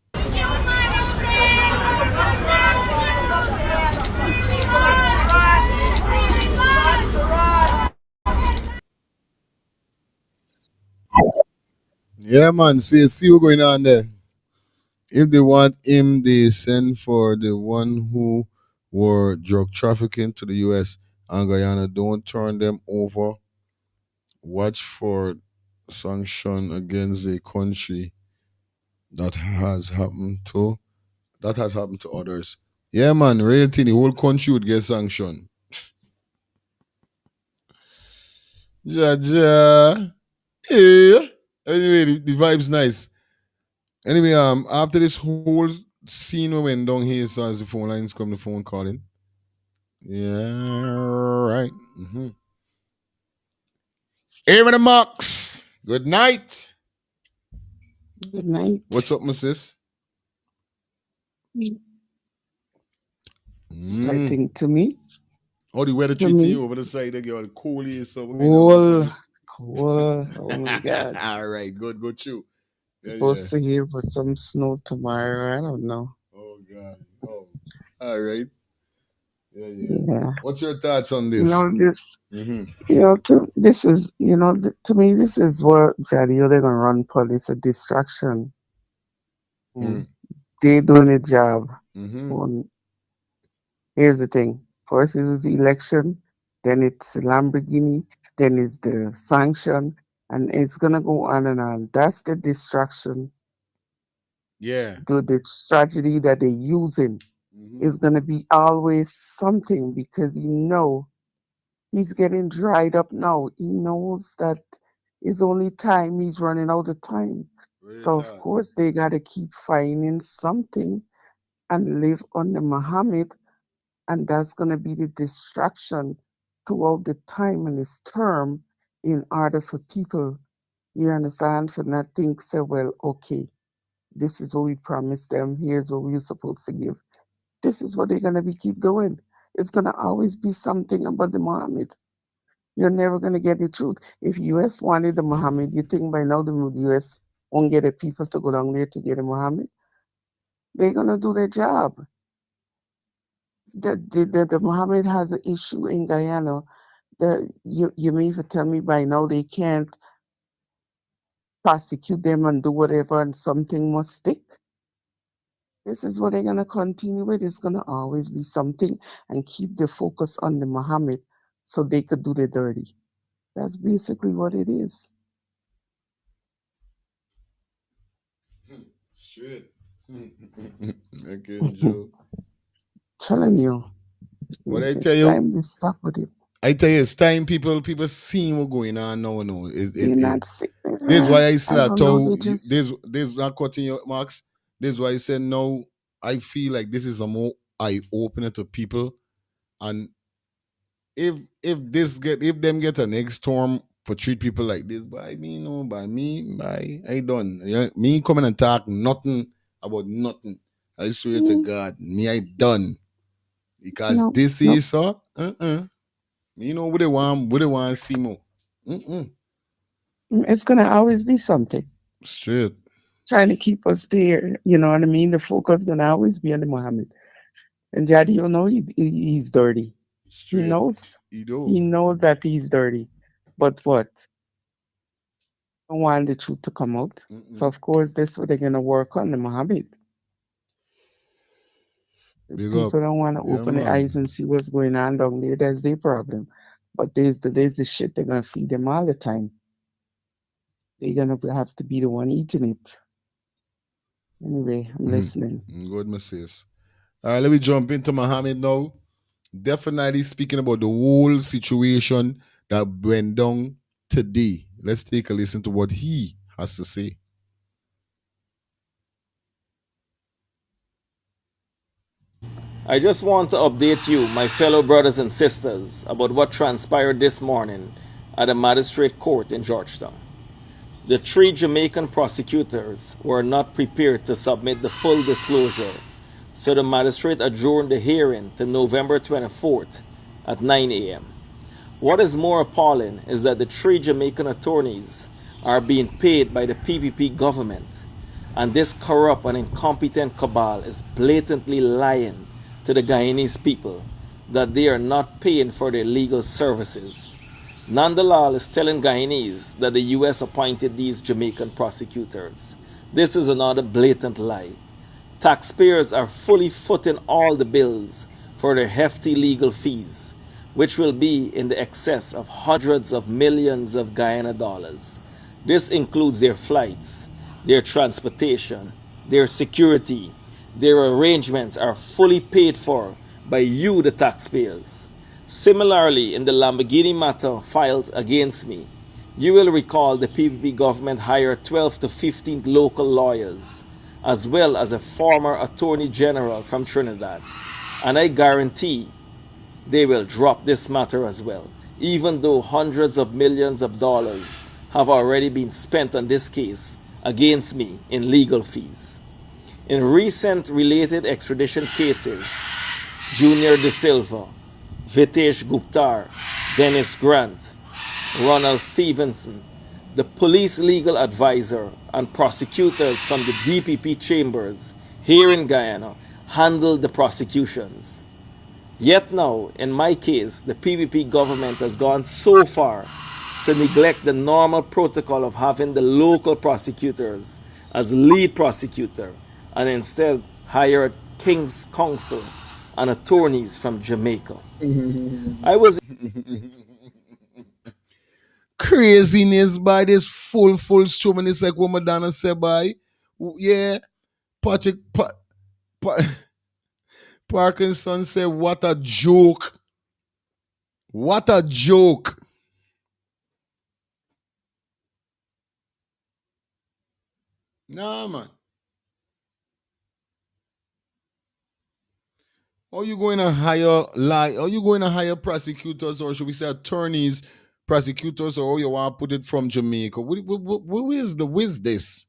Yeah, man. See what's going on there. If they want him, they send for the one who were drug trafficking to the U.S. and Guyana. Don't turn them over. Watch for sanction against a country that has happened to others. Yeah, man. Real thing. The whole country would get sanctioned. Ja. Yeah. Anyway, the vibe's nice. Anyway, after this whole scene we went down here, so as the phone lines come, the phone calling. Yeah, right. Aaron and Max. Good night. Good night. What's up, my sis? I think to me. Oh, the weather To treating me. you over the side, they got cool here, so Cool. Oh my God. All right, good, true. Supposed to hear for some snow tomorrow. I don't know. Oh God. Oh. All right. Yeah. What's your thoughts on this? You know this. This is to me this is what Jadio they're gonna run police a distraction. They doing a job. Here's the thing. First it was the election, then it's Lamborghini, then it's the sanction, and it's gonna go on and on. That's the distraction. Yeah. The strategy that they're using is gonna be always something because he's getting dried up now. He knows that it's only time. He's running out of time. So of course they gotta keep finding something and live under Mohammed. And that's going to be the distraction throughout the time in his term in order for people, you understand, for not think, say, well, okay, this is what we promised them. Here's what we were supposed to give. This is what they're going to keep doing. It's going to always be something about the Mohammed. You're never going to get the truth. If U.S. wanted the Mohammed, you think by now the U.S. won't get the people to go down there to get the Mohammed? They're going to do their job. The Mohammed has an issue in Guyana. You mean to tell me by now they can't prosecute them and do whatever and something must stick? This is what they're going to continue with. It's going to always be something and keep the focus on the Mohammed so they could do the dirty. That's basically what it is. Shit. Okay, Joe. Telling you. What I tell It's you? time to stop with it. I tell you, it's time people seeing what's going on now. This is why I said this not cutting your marks. This is why I said no. I feel like this is a more eye opener to people, and if them get a next storm for treat people like this, by me, I done. Yeah, me coming and talk nothing about nothing. I swear to God, me I done because this is so. You know what they want to see more. It's gonna always be something. Straight. Trying to keep us there, you know what I mean? The focus gonna always be on the Mohammed. And Jadi, he's dirty. Straight. He knows. He knows that he's dirty. But what? Don't want the truth to come out. So of course that's what they're gonna work on, the Mohammed. People don't want to open their eyes and see what's going on down there. That's their problem. But there's the shit they're gonna feed them all the time. They're gonna have to be the one eating it. Anyway, I'm listening. Good, my sis. All right, let me jump into Mohammed now. Definitely speaking about the whole situation that went down today. Let's take a listen to what he has to say. I just want to update you, my fellow brothers and sisters, about what transpired this morning at the magistrate court in Georgetown. The three Jamaican prosecutors were not prepared to submit the full disclosure, so the magistrate adjourned the hearing to November 24th at 9 a.m. What is more appalling is that the three Jamaican attorneys are being paid by the PPP government, and this corrupt and incompetent cabal is blatantly lying to the Guyanese people that they are not paying for their legal services. Nandalal is telling Guyanese that the U.S. appointed these Jamaican prosecutors. This is another blatant lie. Taxpayers are fully footing all the bills for their hefty legal fees, which will be in the excess of hundreds of millions of Guyana dollars. This includes their flights, their transportation, their security. Their arrangements are fully paid for by you, the taxpayers. Similarly, in the Lamborghini matter filed against me, you will recall the PPP government hired 12 to 15 local lawyers, as well as a former attorney general from Trinidad. And I guarantee they will drop this matter as well, even though hundreds of millions of dollars have already been spent on this case against me in legal fees. In recent related extradition cases, Junior De Silva, Vitesh Guptar, Dennis Grant, Ronald Stevenson, the police legal advisor and prosecutors from the DPP chambers here in Guyana handled the prosecutions. Yet now, in my case, the PPP government has gone so far to neglect the normal protocol of having the local prosecutors as lead prosecutor and instead hired King's Counsel and attorneys from Jamaica. I was Craziness by this full strumming. It's like what Madonna said by, yeah, Patrick Parkinson said, what a joke. What a joke. Nah, man. Are you going to hire Are you going to hire prosecutors, or should we say attorneys, prosecutors, or you want to put it from Jamaica? Where's this?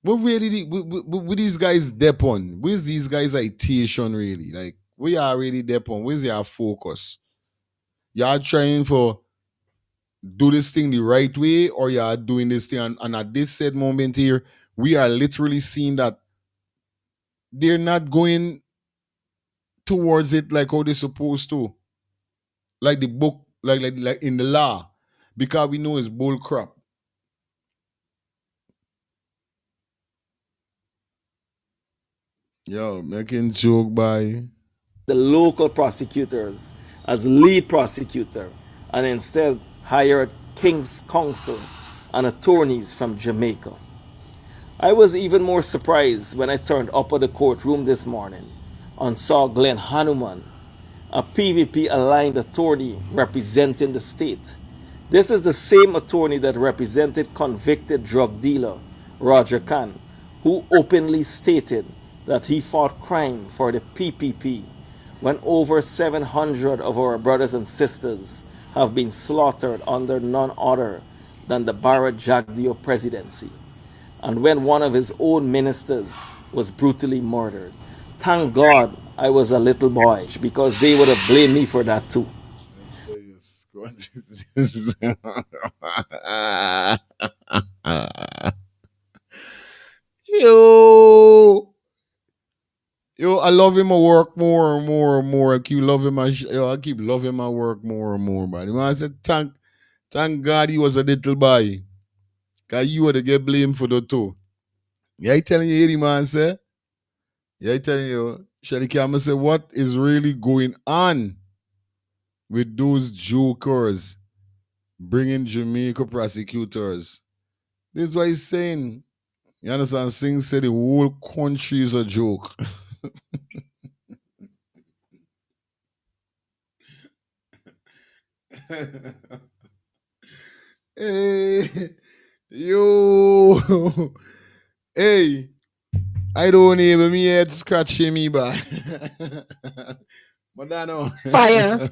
What really what these guys dep on? Where's these guys citation really? Like, we are really dep on. Where's your focus? Y'all trying for do this thing the right way, or y'all doing this thing and at this said moment here, we are literally seeing that they're not going towards it like how they're supposed to. Like the book, like in the law. Because we know it's bull crap. Yo, making joke by the local prosecutors as lead prosecutor and instead hired King's Counsel and attorneys from Jamaica. I was even more surprised when I turned up at the courtroom this morning and saw Glenn Hanuman, a PVP aligned attorney representing the state. This is the same attorney that represented convicted drug dealer Roger Khan, who openly stated that he fought crime for the PPP when over 700 of our brothers and sisters have been slaughtered under none other than the Barrett Jagdeo presidency, and when one of his own ministers was brutally murdered. Thank God I was a little boy, because they would have blamed me for that too. Yo, I love him my work more and more and more. I keep loving I keep loving my work more and more, man. The man said, thank God he was a little boy. Cause you would have get blamed for the two. Yeah, I telling you, the man say. Yeah, I telling you, Shelly Cameron said, what is really going on with those jokers bringing Jamaica prosecutors? This is what he's saying. You understand? Singh said the whole country is a joke. Hey, yo, hey, I don't even me head scratching me back. But I know. Fire.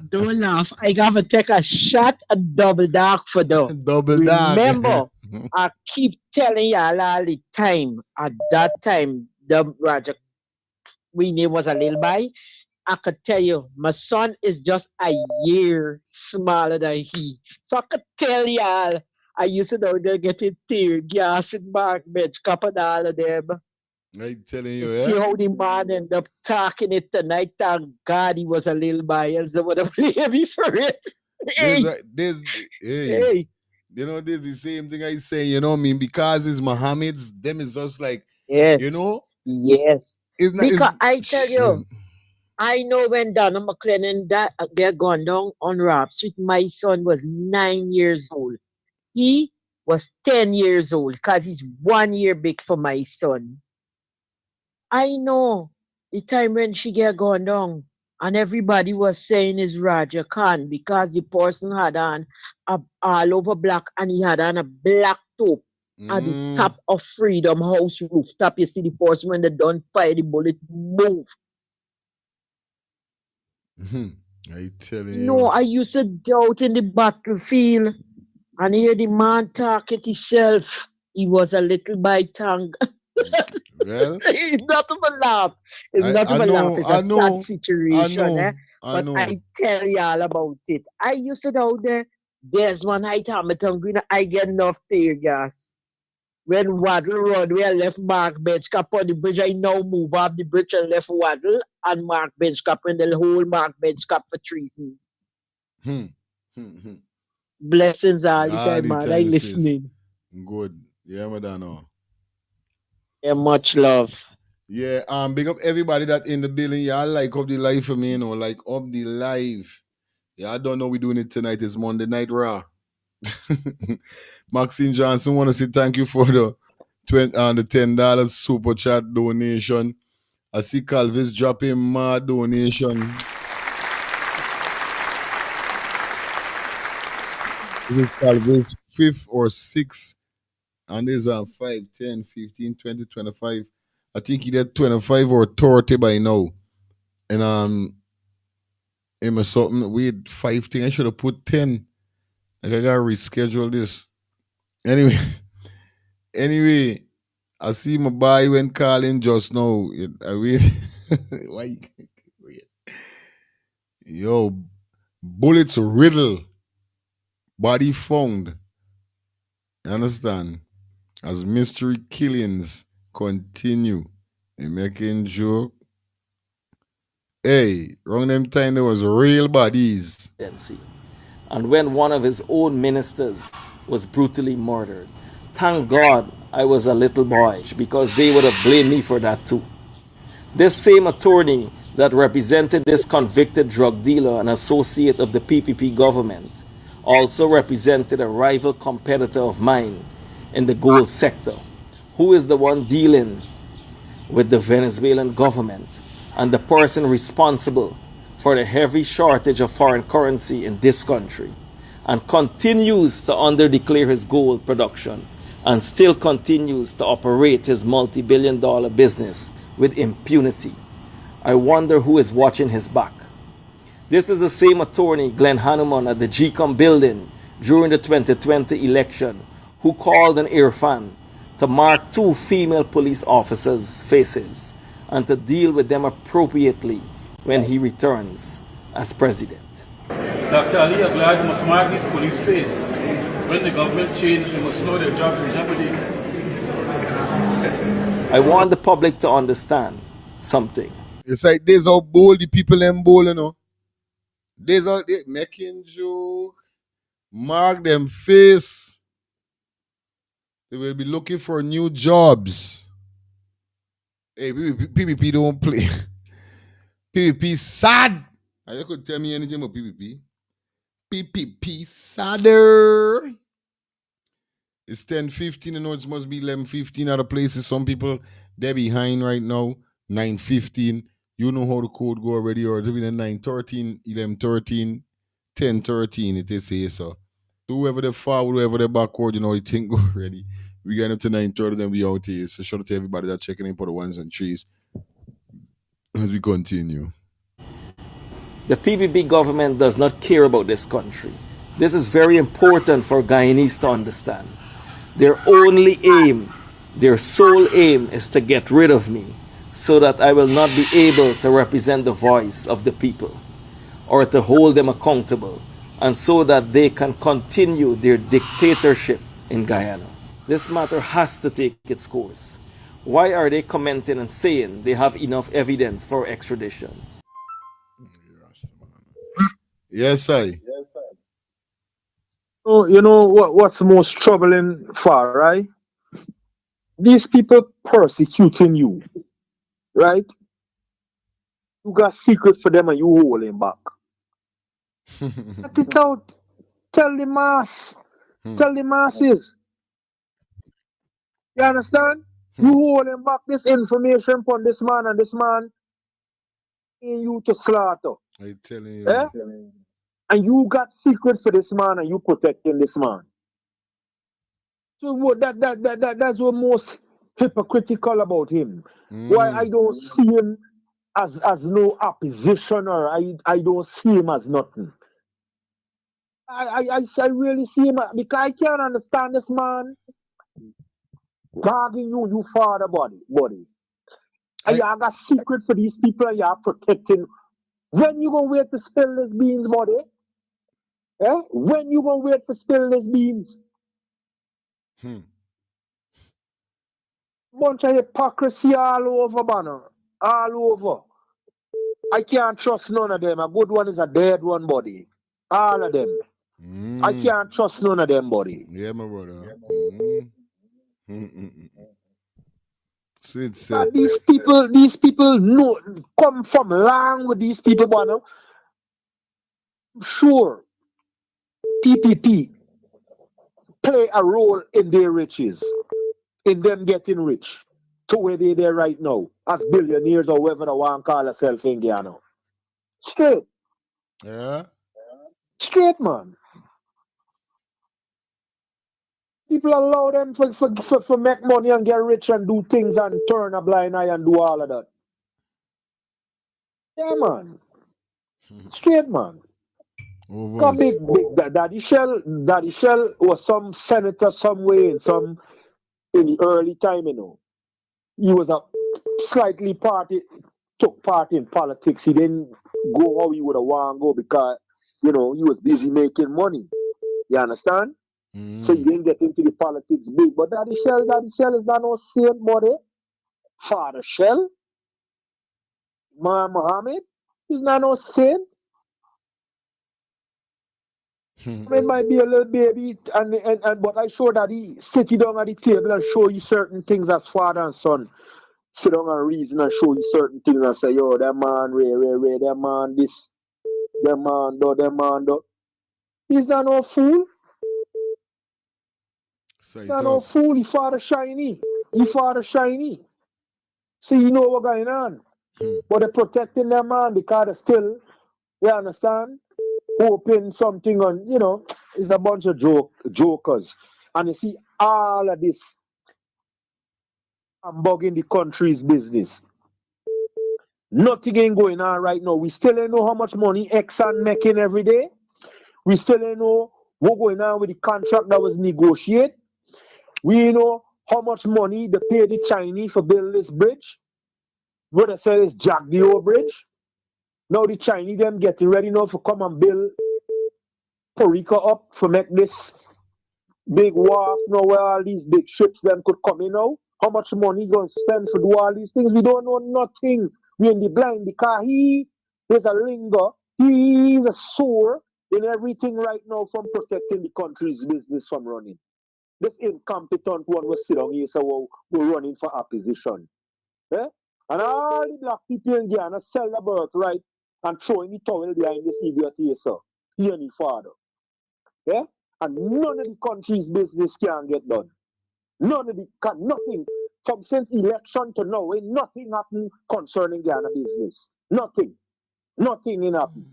Don't laugh. I gotta take a shot at double dark for though. Double dark. Remember, I keep telling y'all all the time. At that time, the Roger we name was a little boy. I could tell you, my son is just a year smaller than he. So I could tell y'all, I used to know they're getting tear gas in Mark Bench, couple of all of them. I telling you, See yeah? how the man ended up talking it tonight. Thank God he was a little boy, else they would have blamed me for it. Hey, hey. You know, there's the same thing I say, you know what I mean? Because it's Mohammed's, them is just like, Yes. you know? Yes. It's not, Because I tell you, I know when Donna McLennan get gone down on Rap Street, my son was 9 years old. He was 10 years old because he's 1 year big for my son. I know the time when she get gone down and everybody was saying is Raja Khan because the person had on a all over black and he had on a black top at the top of Freedom House rooftop. You see the person when they don't fire the bullet move. I telling you. No, I used to doubt in the battlefield and hear the man talk it himself. He was a little by tongue. Well, it's not to laugh. It's not to laugh. It's a sad situation. But I tell y'all about it. I used to know there's one I tell me tongue I get enough tear gas. When Waddle Road, we left Mark Benchcap on the bridge, I now move off the bridge and left Waddle and Mark Benchcap and the whole Mark Benchcap for treason. Blessings all the time, man. I listening. Good. Yeah, Madonna. Yeah, much love. Yeah, big up everybody that in the building. Y'all like up the live for me, you know, like up the live. Yeah, I don't know we're doing it tonight. It's Monday Night Raw. Maxine Johnson want to say thank you for the $10 super chat donation. I see Calvis dropping my donation. This is Calvis 5th or 6th. And there's 5, 10, 15, 20, 25. I think he did 25 or 30 by now. And him or something with 5 thing. I should have put 10. Like I gotta reschedule this. Anyway, I see my boy when calling just now. I wait. Why? Wait. Yo, bullets riddle. Body found. You understand? As mystery killings continue. They making joke. Hey, wrong them time there was real bodies. And when one of his own ministers was brutally murdered. Thank God I was a little boy because they would have blamed me for that too. This same attorney that represented this convicted drug dealer and associate of the PPP government also represented a rival competitor of mine in the gold sector, who is the one dealing with the Venezuelan government and the person responsible for the heavy shortage of foreign currency in this country, and continues to underdeclare his gold production and still continues to operate his multi-billion-dollar business with impunity. I wonder who is watching his back. This is the same attorney, Glenn Hanuman, at the GCOM building during the 2020 election, who called on Irfan to mark 2 female police officers' faces and to deal with them appropriately when he returns as president. Dr. Ali, I'm glad you must mark this police face. When the government change, they must know their jobs in jeopardy. I want the public to understand something. It's like there's how bold the people them bold, you know. There's how they making joke, mark them face. They will be looking for new jobs. Hey, PPP don't play. PPP sad. You could tell me anything about PPP. PPP sadder. It's 10:15. I know it must be 11:15 other places. Some people, they're behind right now. 9:15. You know how the code go already. Or it's been 9:13, 11:13, 10:13. It is here, so. Whoever they forward, whoever they backward, you know, it think go already. We getting up to 9:30, then we out here. So shout out to everybody that checking in for the ones and threes as we continue. The PBB government does not care about this country. This is very important for Guyanese to understand. Their only aim, their sole aim, is to get rid of me so that I will not be able to represent the voice of the people or to hold them accountable, and so that they can continue their dictatorship in Guyana. This matter has to take its course. Why are they commenting and saying they have enough evidence for extradition? Yes, I. So you know what's most troubling for, right? These people persecuting you, right? You got secret for them and you holding back. Let it out. Tell the mass. Tell the masses. You understand? You holding back this information from this man, and this man in you to slaughter. I telling you. Eh? And you got secret for this man and you protecting this man. So that's what most hypocritical about him. Why I don't see him as no opposition, or I don't see him as nothing. I really see him because I can't understand this man dogging you father body. And you got secret for these people and you are protecting. When you gonna wait to spill this beans, buddy? Eh? When you gonna wait to spill this beans? Bunch of hypocrisy all over, banner. All over. I can't trust none of them. A good one is a dead one, buddy. All of them. I can't trust none of them, buddy. Yeah, my brother. These people know, come from long with these people, banner. Sure, PPP play a role in their riches, in them getting rich to where they there right now, as billionaires or whoever they want to call themselves in Guyana. Straight. Yeah. Straight, man. People allow them for make money and get rich and do things and turn a blind eye and do all of that. Yeah, man. Straight, man. Got big Daddy Shell was some senator somewhere in the early time, you know. He was took part in politics. He didn't go how he would have wanted to go because, you know, he was busy making money. You understand? So he didn't get into the politics big. But Daddy Shell is not no saint, buddy. Father Shell, Mohamed, he's not no saint. It might be a little baby, but I sure that he sit down at the table and show you certain things as father and son. Sit down and reason and show you certain things and say, yo, that man, Ray, that man, this, that man, do. He's not no fool. He's not no fool. He father shiny. So you know what's going on. But they're protecting that man because they're still, you understand, hoping something on, you know, it's a bunch of jokers. And you see all of this, I'm bugging the country's business. Nothing ain't going on right now. We still don't know how much money Exxon making every day. We still don't know what's going on with the contract that was negotiated. We know how much money they pay the Chinese for building this bridge. What they say is Jack the old bridge. Now the Chinese them getting ready now for come and build Porica up for make this big wharf now where all these big ships them could come in now. How much money going to spend for do all these things? We don't know nothing. We're in the blind because he is a linger. He is a sore in everything right now from protecting the country's business from running. This incompetent one will sit down here and say, well, we're running for opposition. Eh? And all the black people in Guyana sell the birthright and throw in the towel behind this idiot here, sir. He and his father. Yeah? And none of the country's business can get done. Nothing. From since election to now, nothing happened concerning Guyana business. Nothing. Nothing ain't happened.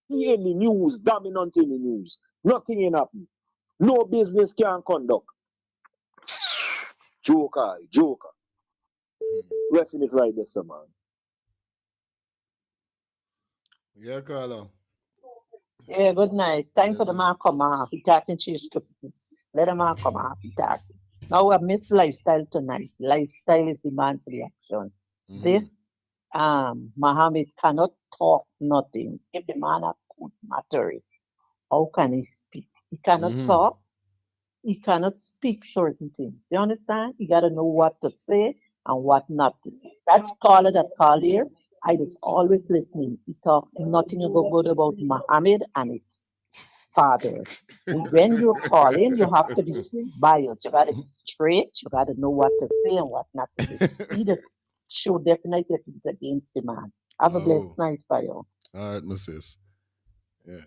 He in the news, dominant in the news. Nothing ain't happened. No business can conduct. Joker. Rest it right there, sir, man. Yeah, Carla. Yeah, good night. Time for the man come off. He talking to his stupidness. Let the man come off. He talking. Now we have missed lifestyle tonight. Lifestyle is the man for the action. This Mohamed cannot talk nothing. If the man have good matters, how can he speak? He cannot talk. He cannot speak certain things. You understand? You gotta know what to say and what not to say. That caller that called here, I was always listening. He talks nothing about good about Mohammed and his father. When you're calling, you have to be biased. You gotta be straight. You gotta know what to say and what not to say. He just showed definitely that he's against the man. Have a blessed night for you. All right, my sis. Yeah.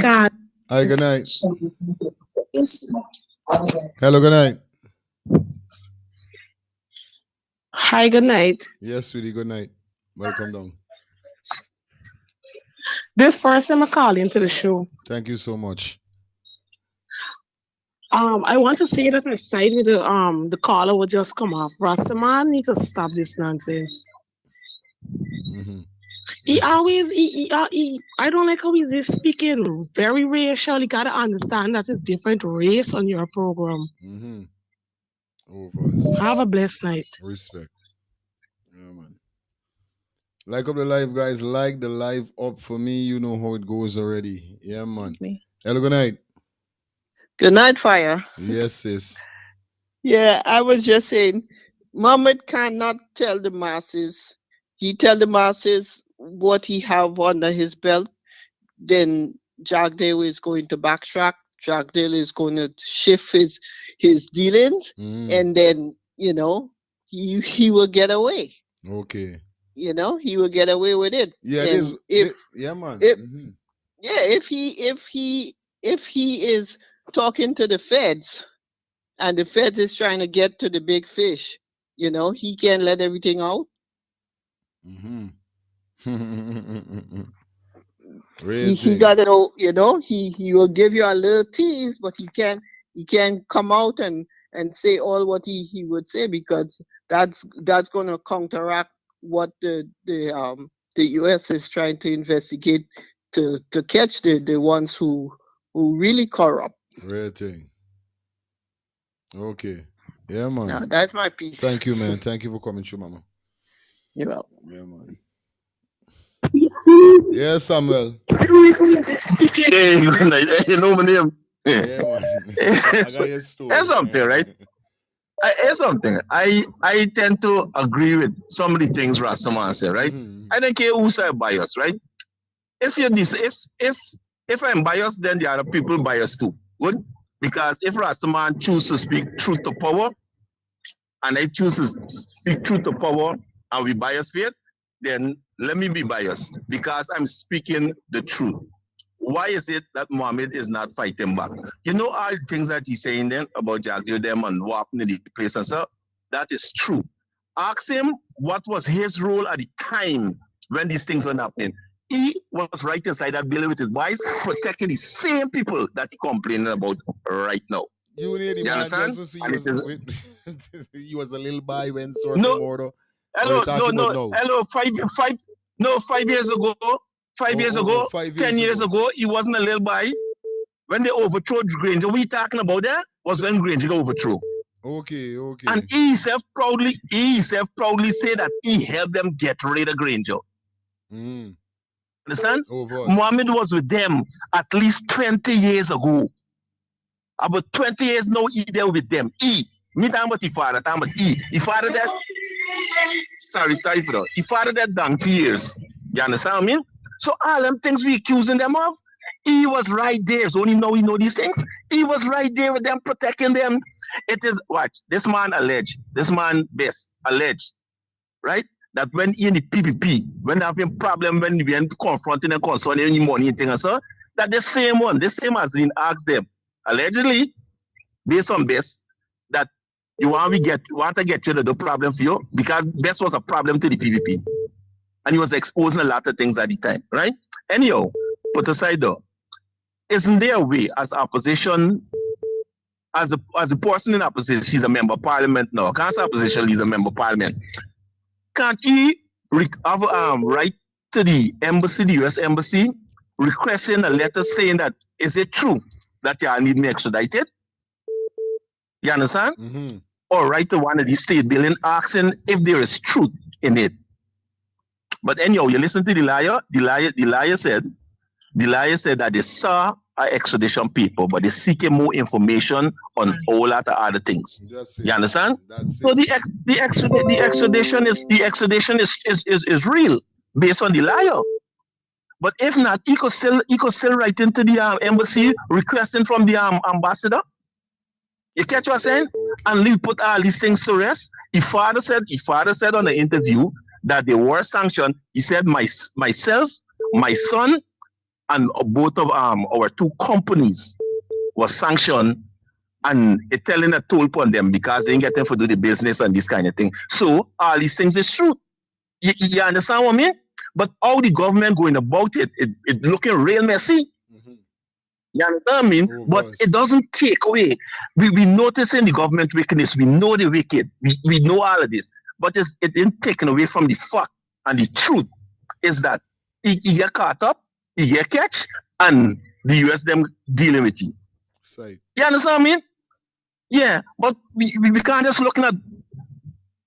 God. Hi, good night. Hello, good night. Hi, good night. Yes, sweetie, good night. Welcome down. This first time I call into the show. Thank you so much. I want to say that I sided with the caller would just come off. Rastaman need to stop this nonsense. He always I don't like how he's speaking very racial. You gotta understand that it's different race on your program. Have a blessed night. Respect. Yeah, man. Like up the live, guys. Like the live up for me. You know how it goes already. Yeah, man. Hello, good night. Good night, Fire. Yes, sis. Yeah, I was just saying, Mohammed cannot tell the masses. He tell the masses what he have under his belt. Then Jagdale is going to backtrack. Jagdale is going to shift his dealings, and then he will get away. Okay. He will get away with it. Yeah, and yeah, man. If he is talking to the feds, and the feds is trying to get to the big fish, he can't let everything out. He got to know, he will give you a little tease, but he can't come out and say all what he would say, because that's going to counteract what the US is trying to investigate to catch the ones who really corrupt. Real thing. Okay. Yeah, man. Now, that's my piece. Thank you, man. Thank you for coming through, mama. You're welcome. Yeah, man. Yeah, Samuel. Hey, good night. You know my name. Yeah, man. I got your story. Here's something, right? Here's something. I tend to agree with some of the things Rastaman said, right? I don't care who say bias, right? If you're this, if I'm biased, then the other people biased too. Good? Because if Rastaman choose to speak truth to power, and I choose to speak truth to power, and we bias for it, then let me be biased, because I'm speaking the truth. Why is it that Mohammed is not fighting back? You know all the things that he's saying then about Jagdeo them and what happened in the place and so? That is true. Ask him what was his role at the time when these things were happening. He was right inside that building with his boys, protecting the same people that he complaining about right now. You need him, man. Just to see he was a little boy when sort of murder. Hello, hello, 5 years ago, 5 years ago, 10 years ago, he wasn't a little boy. When they overthrew Granger, we talking about that was when Granger got overthrown. Okay. And he self proudly say that he helped them get rid of Granger. Understand? Mohammed was with them at least 20 years ago. About 20 years now, he there with them. Me talking about the father, talking about he father that. Sorry for that. He father that donkey years. You understand what I mean? So all them things we accusing them of, he was right there. So only now we know these things. He was right there with them, protecting them. It is, watch, this man alleged, this man best alleged, right? That when he in the PPP, when they having problem, when we went confronting and concerning any money and things and so, that the same as in asked them, allegedly, based on best, that you want to get rid of the problem for you, because best was a problem to the PPP. And he was exposing a lot of things at the time, right? Anyhow, put aside though, isn't there a way as opposition as a person in opposition, she's a member of parliament now. Can't say opposition, she's a member of parliament. Can't he write to the embassy, the US embassy, requesting a letter saying that is it true that y'all need me extradited? You understand? Or write to one of these state building asking if there is truth in it. But anyhow, you listen to the liar. The liar said that they saw an extradition paper, but they're seeking more information on a whole lot of other things. You understand? So the extradition is real based on the liar. But if not, he could still write into the embassy requesting from the ambassador. You catch what I'm saying? And we put all these things to rest. His father said on the interview that they were sanctioned. He said myself, my son, and both of our two companies were sanctioned, and it telling a toll upon them because they didn't get them to do the business and this kind of thing. So all these things is true. You understand what I mean? But how the government going about it looking real messy. You understand what I mean? But it doesn't take away. We noticing the government wickedness. We know the wicked. We know all of this. But it ain't taken away from the fact and the truth is that he get caught up, he get catch, and the US them dealing with you. You understand what I mean? Yeah, but we can't just looking at,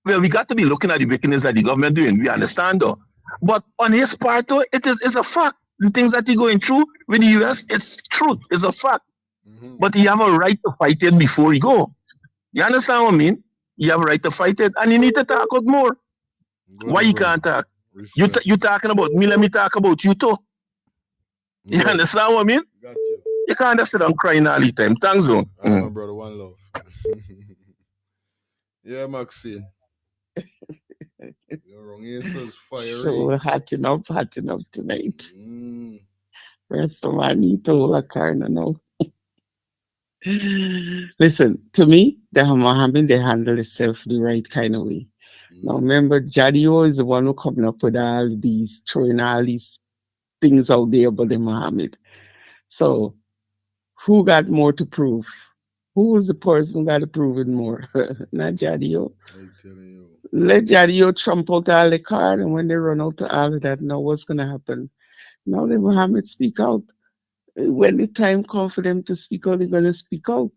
well, we got to be looking at the wickedness that the government doing. We understand though. But on his part though, it's a fact. The things that he's going through with the US, it's truth, it's a fact. But he have a right to fight it before he go. You understand what I mean? You have a right to fight it, and you need to talk out more. Why you can't talk? You talking about me, let me talk about you too. You understand what I mean? You can't just sit down crying all the time. Thanks, though. My brother, one love. Yeah, Maxine. You're wrong. Answers fiery. So hot enough tonight. Rest of my need to hold a car now. Listen, to me, the Mohamed, they handle itself the right kind of way. Now remember, Jadio is the one who coming up with all these, throwing all these things out there about the Mohamed. So who got more to prove? Who was the person who got to prove it more? Not Jadio. Let Jadio trump out all the card, and when they run out of all of that, now what's going to happen? Now the Mohamed speak out. When the time comes for them to speak out, they're going to speak out.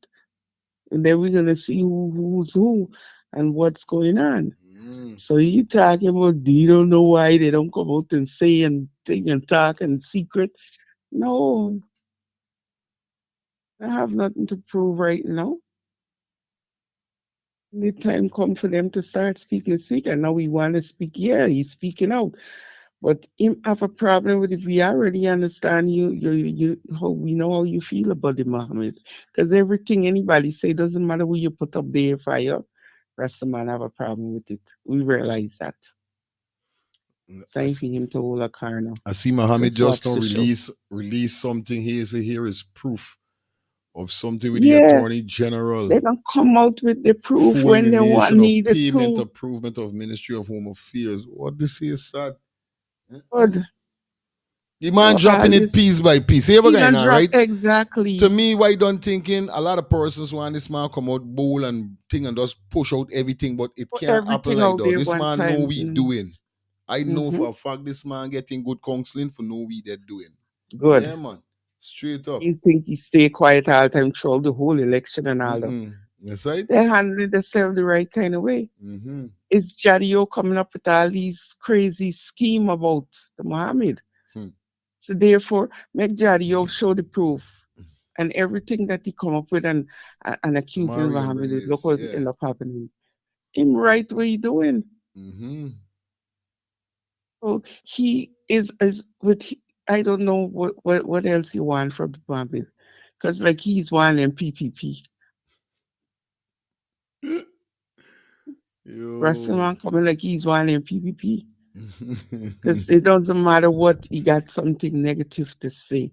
And then we're going to see who's who and what's going on. So you talking about, you don't know why they don't come out and say and think and talk and secret. No. I have nothing to prove right now. The time come for them to start speaking. And now we want to speak. Yeah, he's speaking out. But him have a problem with it. We already understand you how we know how you feel about the Mohamed. Because everything anybody say doesn't matter who you put up there fire. Rest of man have a problem with it. We realize that. Time for him to hold a car now. I see Mohamed just don't release something here is proof of something with the Attorney General. They don't come out with the proof when they want needed payment to. Approvement of Ministry of Home Affairs. What this is sad. Good. The man dropping it piece by piece. Here we going now, right? Exactly. To me, why don't thinking a lot of persons want this man come out bowl and thing and just push out everything, but it can't happen like that. This man know we doing. I know for a fact this man getting good counseling for know we they're doing. Good. Yeah, man. Straight up. You think he stay quiet all the time throughout the whole election and all that. That's right. They handle themselves the right kind of way. It's Jadio coming up with all these crazy scheme about the Mohamed. So therefore, make Jadio show the proof and everything that he come up with and accusing Mohamed. Look what end up happening. Him right what he doing. So he is with. I don't know what else he want from the Mohamed, because like he's one in PPP. Rastaman coming like he's one in PPP. Because it doesn't matter what, he got something negative to say.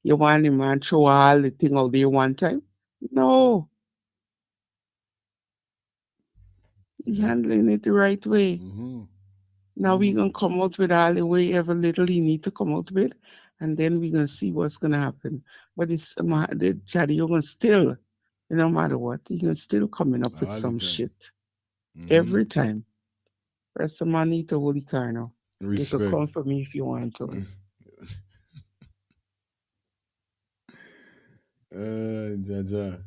You want him man throw all the thing out there one time? No. He's handling it the right way. Now we're going to come out with all the way ever little he need to come out with, and then we're going to see what's going to happen. But it's the Jadio going to still No matter what, he can still coming up with All the some time. shit. Mhm. Every time. Rest of man need to hold the car now. You can Respect. come for me if you want to. Jaja.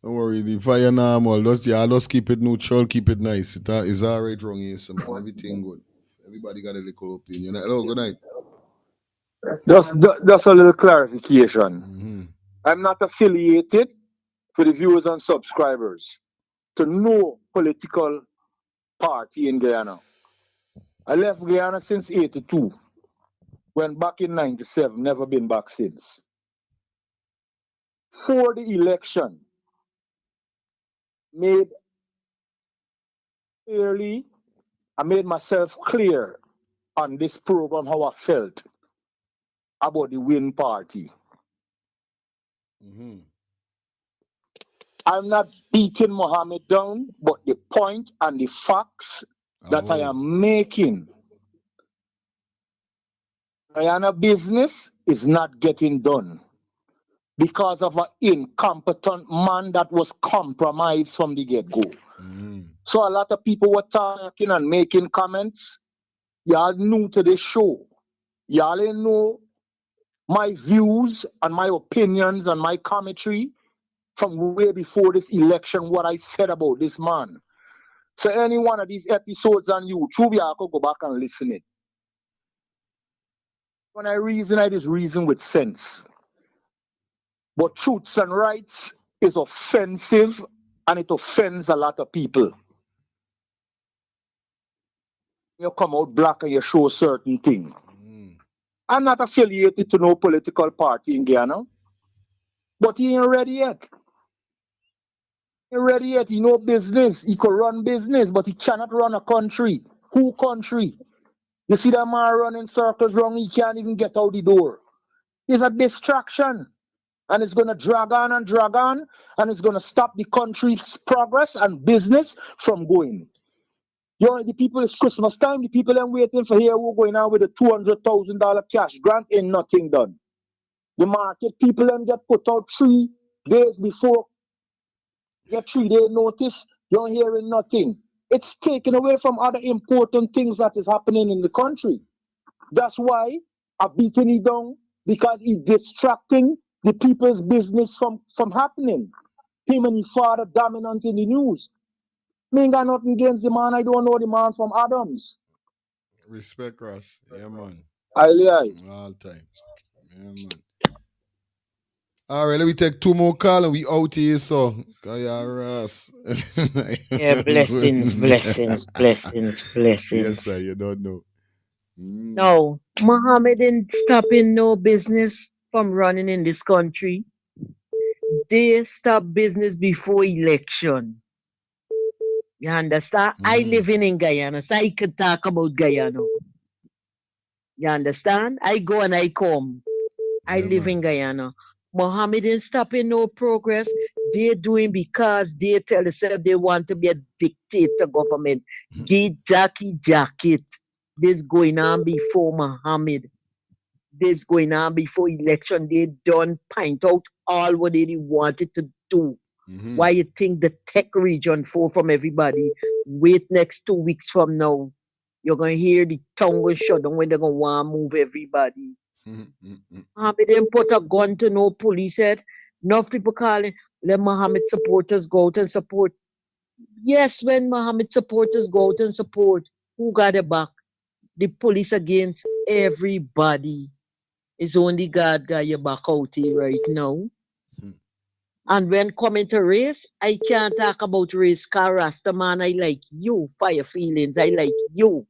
Don't worry, the fire normal. Just keep it neutral, keep it nice. It's all right wrong here, so man. Everything good. Everybody got a little opinion. Hello, good night. Just a little clarification. I'm not affiliated for the viewers and subscribers to no political party in Guyana. I left Guyana since 82. Went back in 97, never been back since. For the election, I made myself clear on this program how I felt about the Win Party. I'm not beating Mohamed down, but the point and the facts that I am making. Guyana business is not getting done because of an incompetent man that was compromised from the get-go. So a lot of people were talking and making comments. Y'all new to this show. Y'all ain't know my views and my opinions and my commentary from way before this election, what I said about this man. So any one of these episodes on YouTube, you could go back and listen it. When I just reason with sense. But truths and rights is offensive and it offends a lot of people. You come out black and you show certain things. I'm not affiliated to no political party in Guyana, but he ain't ready yet. He know business. He could run business, but he cannot run a country. Who country? You see that man running circles wrong, he can't even get out the door. It's a distraction. And it's going to drag on, and it's going to stop the country's progress and business from going. You know, the people, it's Christmas time, the people are waiting for here who going on with a $200,000 cash grant, ain't nothing done. The market people then get put out 3 days before, get 3-day notice, you're hearing nothing. It's taken away from other important things that is happening in the country. That's why I'm beating it down, because he's distracting the people's business from happening. Him and his father dominant in the news. Me ain't got nothing against the man. I don't know the man from Adams. Respect, Ross. Yeah, man. Aye. All time. Yeah, man. All right, let me take 2 more calls and we out here, so. Yeah, Ross. Yeah, blessings. Yes, sir, you don't know. No, Mohammed ain't stopping no business from running in this country. They stop business before election. You understand? I live in Guyana, so I could talk about Guyana. You understand? I go and I come. I live in Guyana. Mohammed ain't stopping no progress. They're doing because they tell themselves they want to be a dictator government. Get Jackie jacket. This going on before Mohammed. This going on before election. They don't point out all what they wanted to do. Why you think the tech region fall from everybody? Wait next 2 weeks from now. You're going to hear the tongue will shut down when they're going to want to move everybody. Mohammed didn't put a gun to no police head. Enough people calling, let Mohammed supporters go out and support. Yes, when Mohammed supporters go out and support, who got it back? The police against everybody. It's only God got your back out here right now. And when coming to race, I can't talk about race, because Rastaman, I like you, fire feelings, I like you.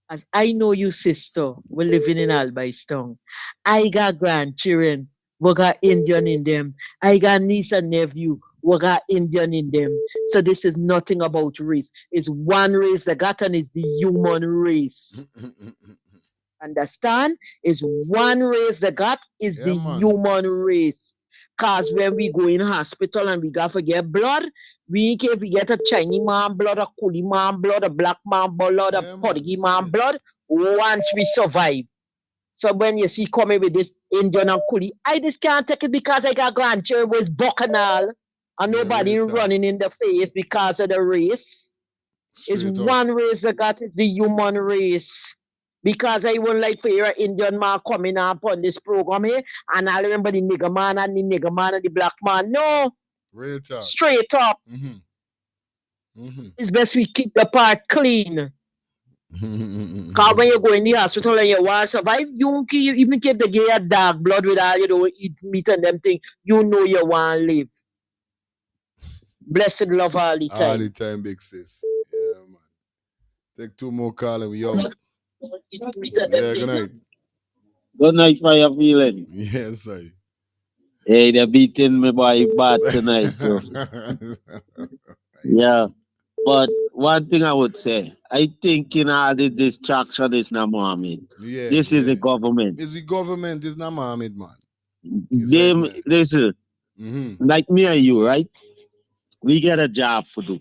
As I know you, sister, we're living in Albaistown. I got grandchildren, we got Indian in them. I got niece and nephew, we got Indian in them. So this is nothing about race. It's one race that got, and it's the human race. Understand? It's one race that got is the human race. Cause when we go in hospital and we got to get blood, we ain't care if we get a Chinese man blood, a coolie man blood, a black man blood, a Portuguese man blood, once we survive. So when you see coming with this Indian and coolie, I just can't take it because I got grandchildren was bacchanal and nobody running in the face because of the race. It's one race that got is the human race. Because I wouldn't like for your Indian man coming up on this program here, and I remember the nigger man and the black man. No. Real talk. Straight up. It's best we keep the part clean. Because when you go in the hospital and you want to survive, you even keep the gay dark blood with all you don't eat meat and them thing, you know you want to live. Blessed love all the time. All the time, big sis. Yeah, man. Take 2 more calls and we out. Yeah, good night. Good night, how you feeling? Yes, sir. Hey, they're beating me by bad tonight, bro. Yeah. But one thing I would say, I think in all the distraction is not Mohamed. Yeah, this is the government. It's the government, it's not Mohamed, man. Listen, like me and you, right? We get a job to do,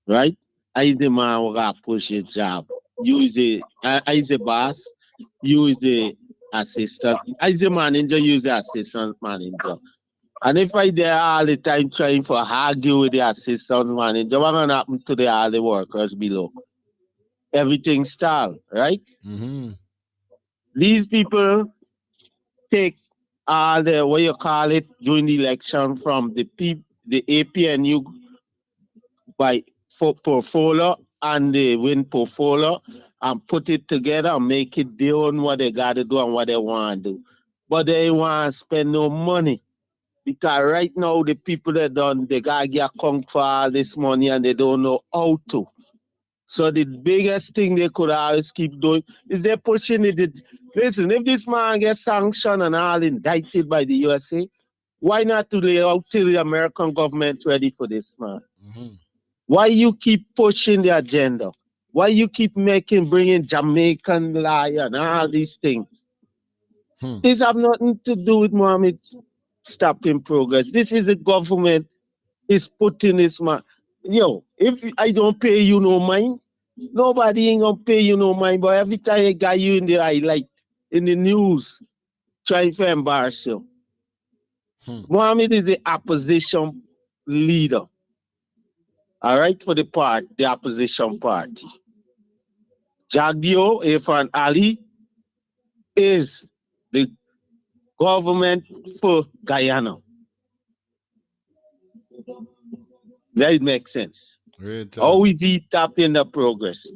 right? I is the man who got push his job. I is the boss, you is the assistant. I is the manager, you is the assistant manager. And if I there all the time trying for argue with the assistant manager, what gonna happen to all the workers below? Everything stall, right? These people take all the what you call it during the election from the APNU by portfolio and they win portfolio and put it together and make it their own what they gotta do and what they want to do. But they want to spend no money. Because right now the people they gotta get account for all this money and they don't know how to. So the biggest thing they could always keep doing is they're pushing it. Listen, if this man gets sanctioned and all indicted by the USA, why not to lay out till the American government ready for this man? Why you keep pushing the agenda? Why you keep bringing Jamaican liar and all these things? This have nothing to do with Mohamed stopping progress. This is the government is putting this man. Yo, if I don't pay you no mind, nobody ain't gonna pay you no mind. But every time I got you in the highlight, in the news, trying to embarrass you. Mohamed is the opposition leader. All right, for the opposition party. Jagdio Irfan Ali is the government for Guyana. That makes sense. How is he tapping the progress?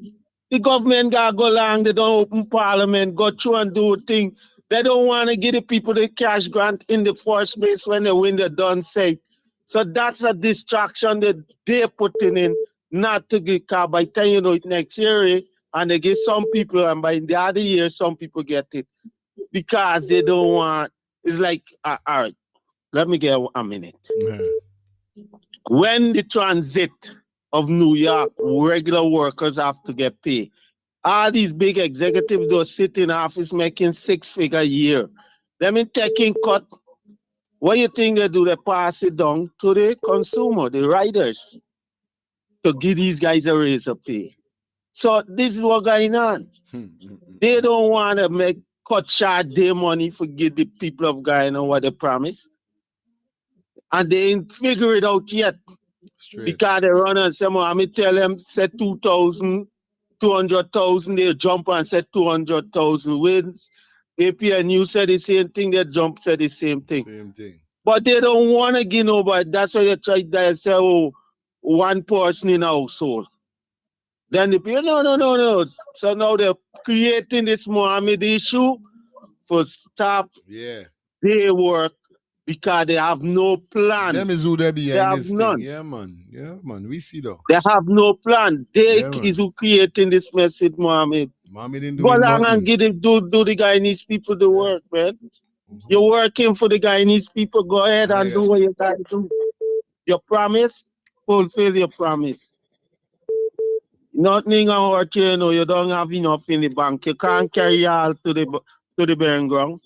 The government gotta go along, they don't open parliament, go through and do a thing. They don't want to give the people the cash grant in the first place when they win the done say. So that's a distraction that they're putting in, not to get car by the time you know it next year, and they give some people, and by the other year, some people get it. Because they don't want, it's like, all right, let me get a minute. When the transit of New York, regular workers have to get paid. All these big executives they'll sit in office making 6-figure a year. Them in taking cut. What do you think they do? They pass it down to the consumer, the riders, to give these guys a raise of pay. So this is what's going on. They don't want to cut short their money for give the people of Guyana what they promise. And they ain't figure it out yet. Because they run and say, I mean, tell them, say 2,000, 200,000, they jump and say 200,000 wins. APNU said the same thing, they jump said the same thing. But they don't want to give nobody. That's why they try to say, oh, one person in a household. Then the people, no. So now they're creating this Mohamed issue for stop their work because they have no plan. Them is who they behind this thing. Yeah, man. We see though. They have no plan. They is who creating this mess with Mohamed. Mohamed didn't do Go nothing. along and give them, do the Guyanese people the work, man. You're working for the Guyanese people. Go ahead and do what you got to do. Your promise, fulfill your promise. Nothing gonna hurt you, you don't have enough in the bank. You can't carry all to the burn ground.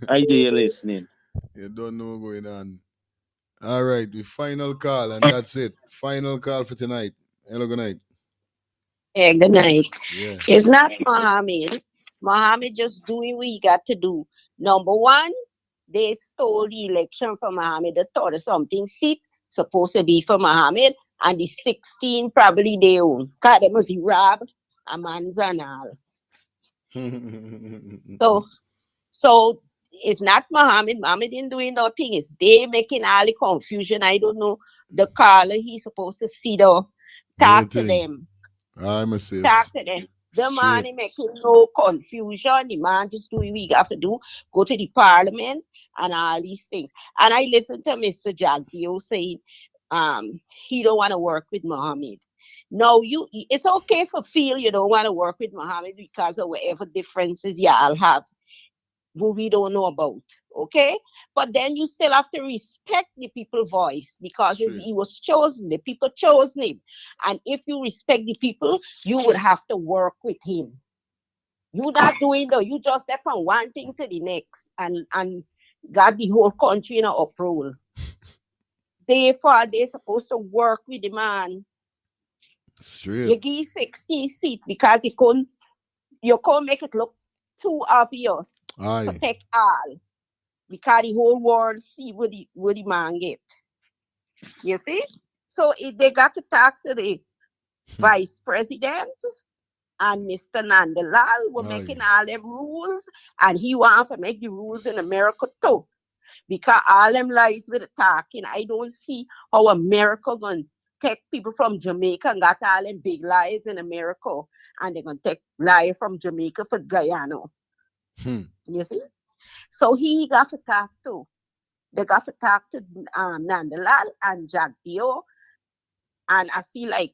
I do you listening. You don't know what's going on. All right, the final call, and that's it. Final call for tonight. Hello, good night. Hey, good night. Yeah. It's not Mohamed. Mohamed just doing what he got to do. Number one, they stole the election from Mohamed. The 30 something seat supposed to be for Mohamed, and the 16 probably they own. Cause they must robbed a man's and all. So it's not Mohamed. Mohamed didn't doing nothing. It's they making all the confusion. I don't know the caller he's supposed to see though. Talk to them. I'm a sis. Talk to them. The man is making no confusion. The man just doing what he have to do. Go to the parliament and all these things. And I listened to Mr. Jagdeo saying he don't want to work with Mohamed. No, it's okay for feel you don't want to work with Mohamed because of whatever differences y'all have who we don't know about. Okay? But then you still have to respect the people's voice because he was chosen. The people chose him. And if you respect the people, you would have to work with him. You're not doing though. You just left from one thing to the next and got the whole country in an uproar. Therefore, they're supposed to work with the man. You give 16 seats because you can't make it look too obvious to take all. Because the whole world see what the man get. You see? So they got to talk to the vice president and Mr. Nandalal were making all them rules, and he wants to make the rules in America too. Because all them lies with the talking, I don't see how America gonna take people from Jamaica and got all them big lies in America, and they're gonna take lie from Jamaica for Guyana. You see? So he got to talk to. They got to talk to Nandalal and Jagdeo, and I see like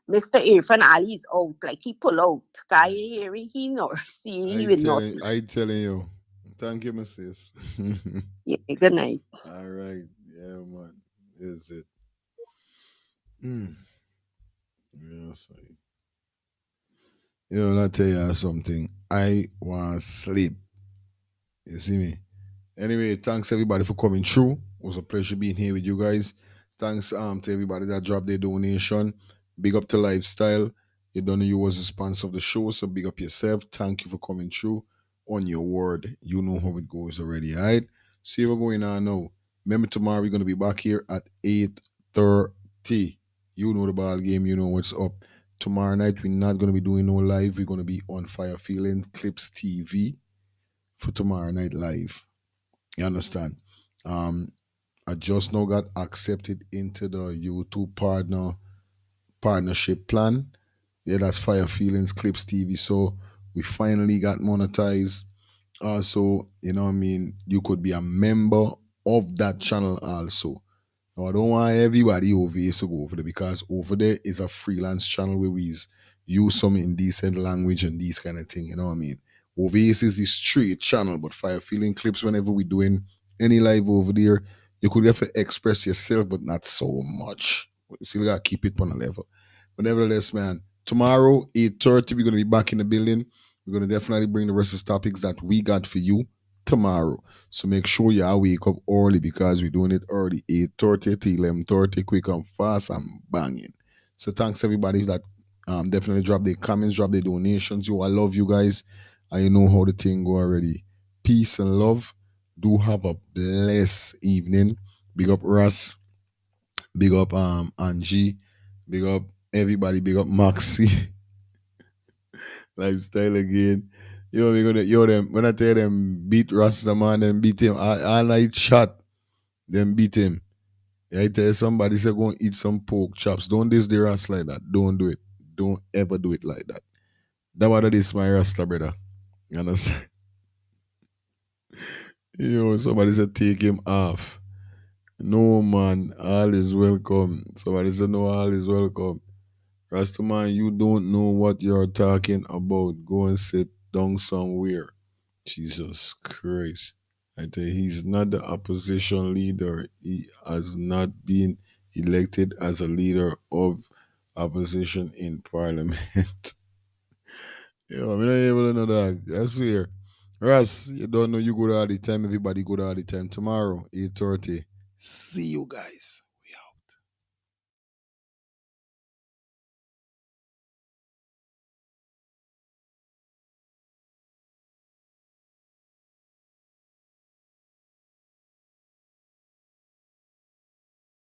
Mr. Irfan Ali's out, like he pull out. Can you hear he nor see he with nothing. I telling you. Thank you, Mrs. Yeah, good night. All right. Yeah, man. Is it? Yes. I'll tell you something. I want to sleep. You see me? Anyway, thanks everybody for coming through. It was a pleasure being here with you guys. Thanks to everybody that dropped their donation. Big up to Lifestyle. You don't know you was a sponsor of the show, so big up yourself. Thank you for coming through on your word. You know how it goes already, all right? See what's going on now. Remember tomorrow we're going to be back here at 8:30. You know the ball game. You know what's up. Tomorrow night we're not going to be doing no live. We're going to be on Fire Feeling Clips TV for tomorrow night live. You understand? I just now got accepted into the YouTube partnership plan. Yeah, that's Fire Feelings Clips TV. So we finally got monetized. So, you know what I mean? You could be a member of that channel also. Now, I don't want everybody over here to go over there because over there is a freelance channel where we use some indecent language and these kind of thing. You know what I mean? Over here is the straight channel, but Fire Feeling Clips, whenever we're doing any live over there, you could have to express yourself, but not so much. You still got to keep it on a level. But nevertheless, man, tomorrow, 8:30, we're going to be back in the building. We're going to definitely bring the rest of the topics that we got for you tomorrow. So make sure you wake up early because we're doing it early, 8:30 to 11:30, quick and fast and banging. So thanks everybody that definitely drop their comments, drop their donations. I love you guys. I know how the thing go already. Peace and love. Do have a blessed evening. Big up Russ. Big up Angie. Big up everybody. Big up Maxi. Lifestyle again. When I tell them beat Rasta man, then beat him. All night shot, then beat him. Yeah, I tell somebody say go and eat some pork chops. Don't diss the Rasta like that. Don't do it. Don't ever do it like that. That what it is, my Rasta brother. You understand? Somebody said take him off. No man, all is welcome. Somebody said no, all is welcome. Rasta man, you don't know what you're talking about. Go and sit down somewhere. Jesus Christ. I tell you, he's not the opposition leader. He has not been elected as a leader of opposition in parliament. I'm not able to know that. I swear. Russ, you don't know you go there all the time. Everybody go there all the time. Tomorrow, 8:30. See you guys.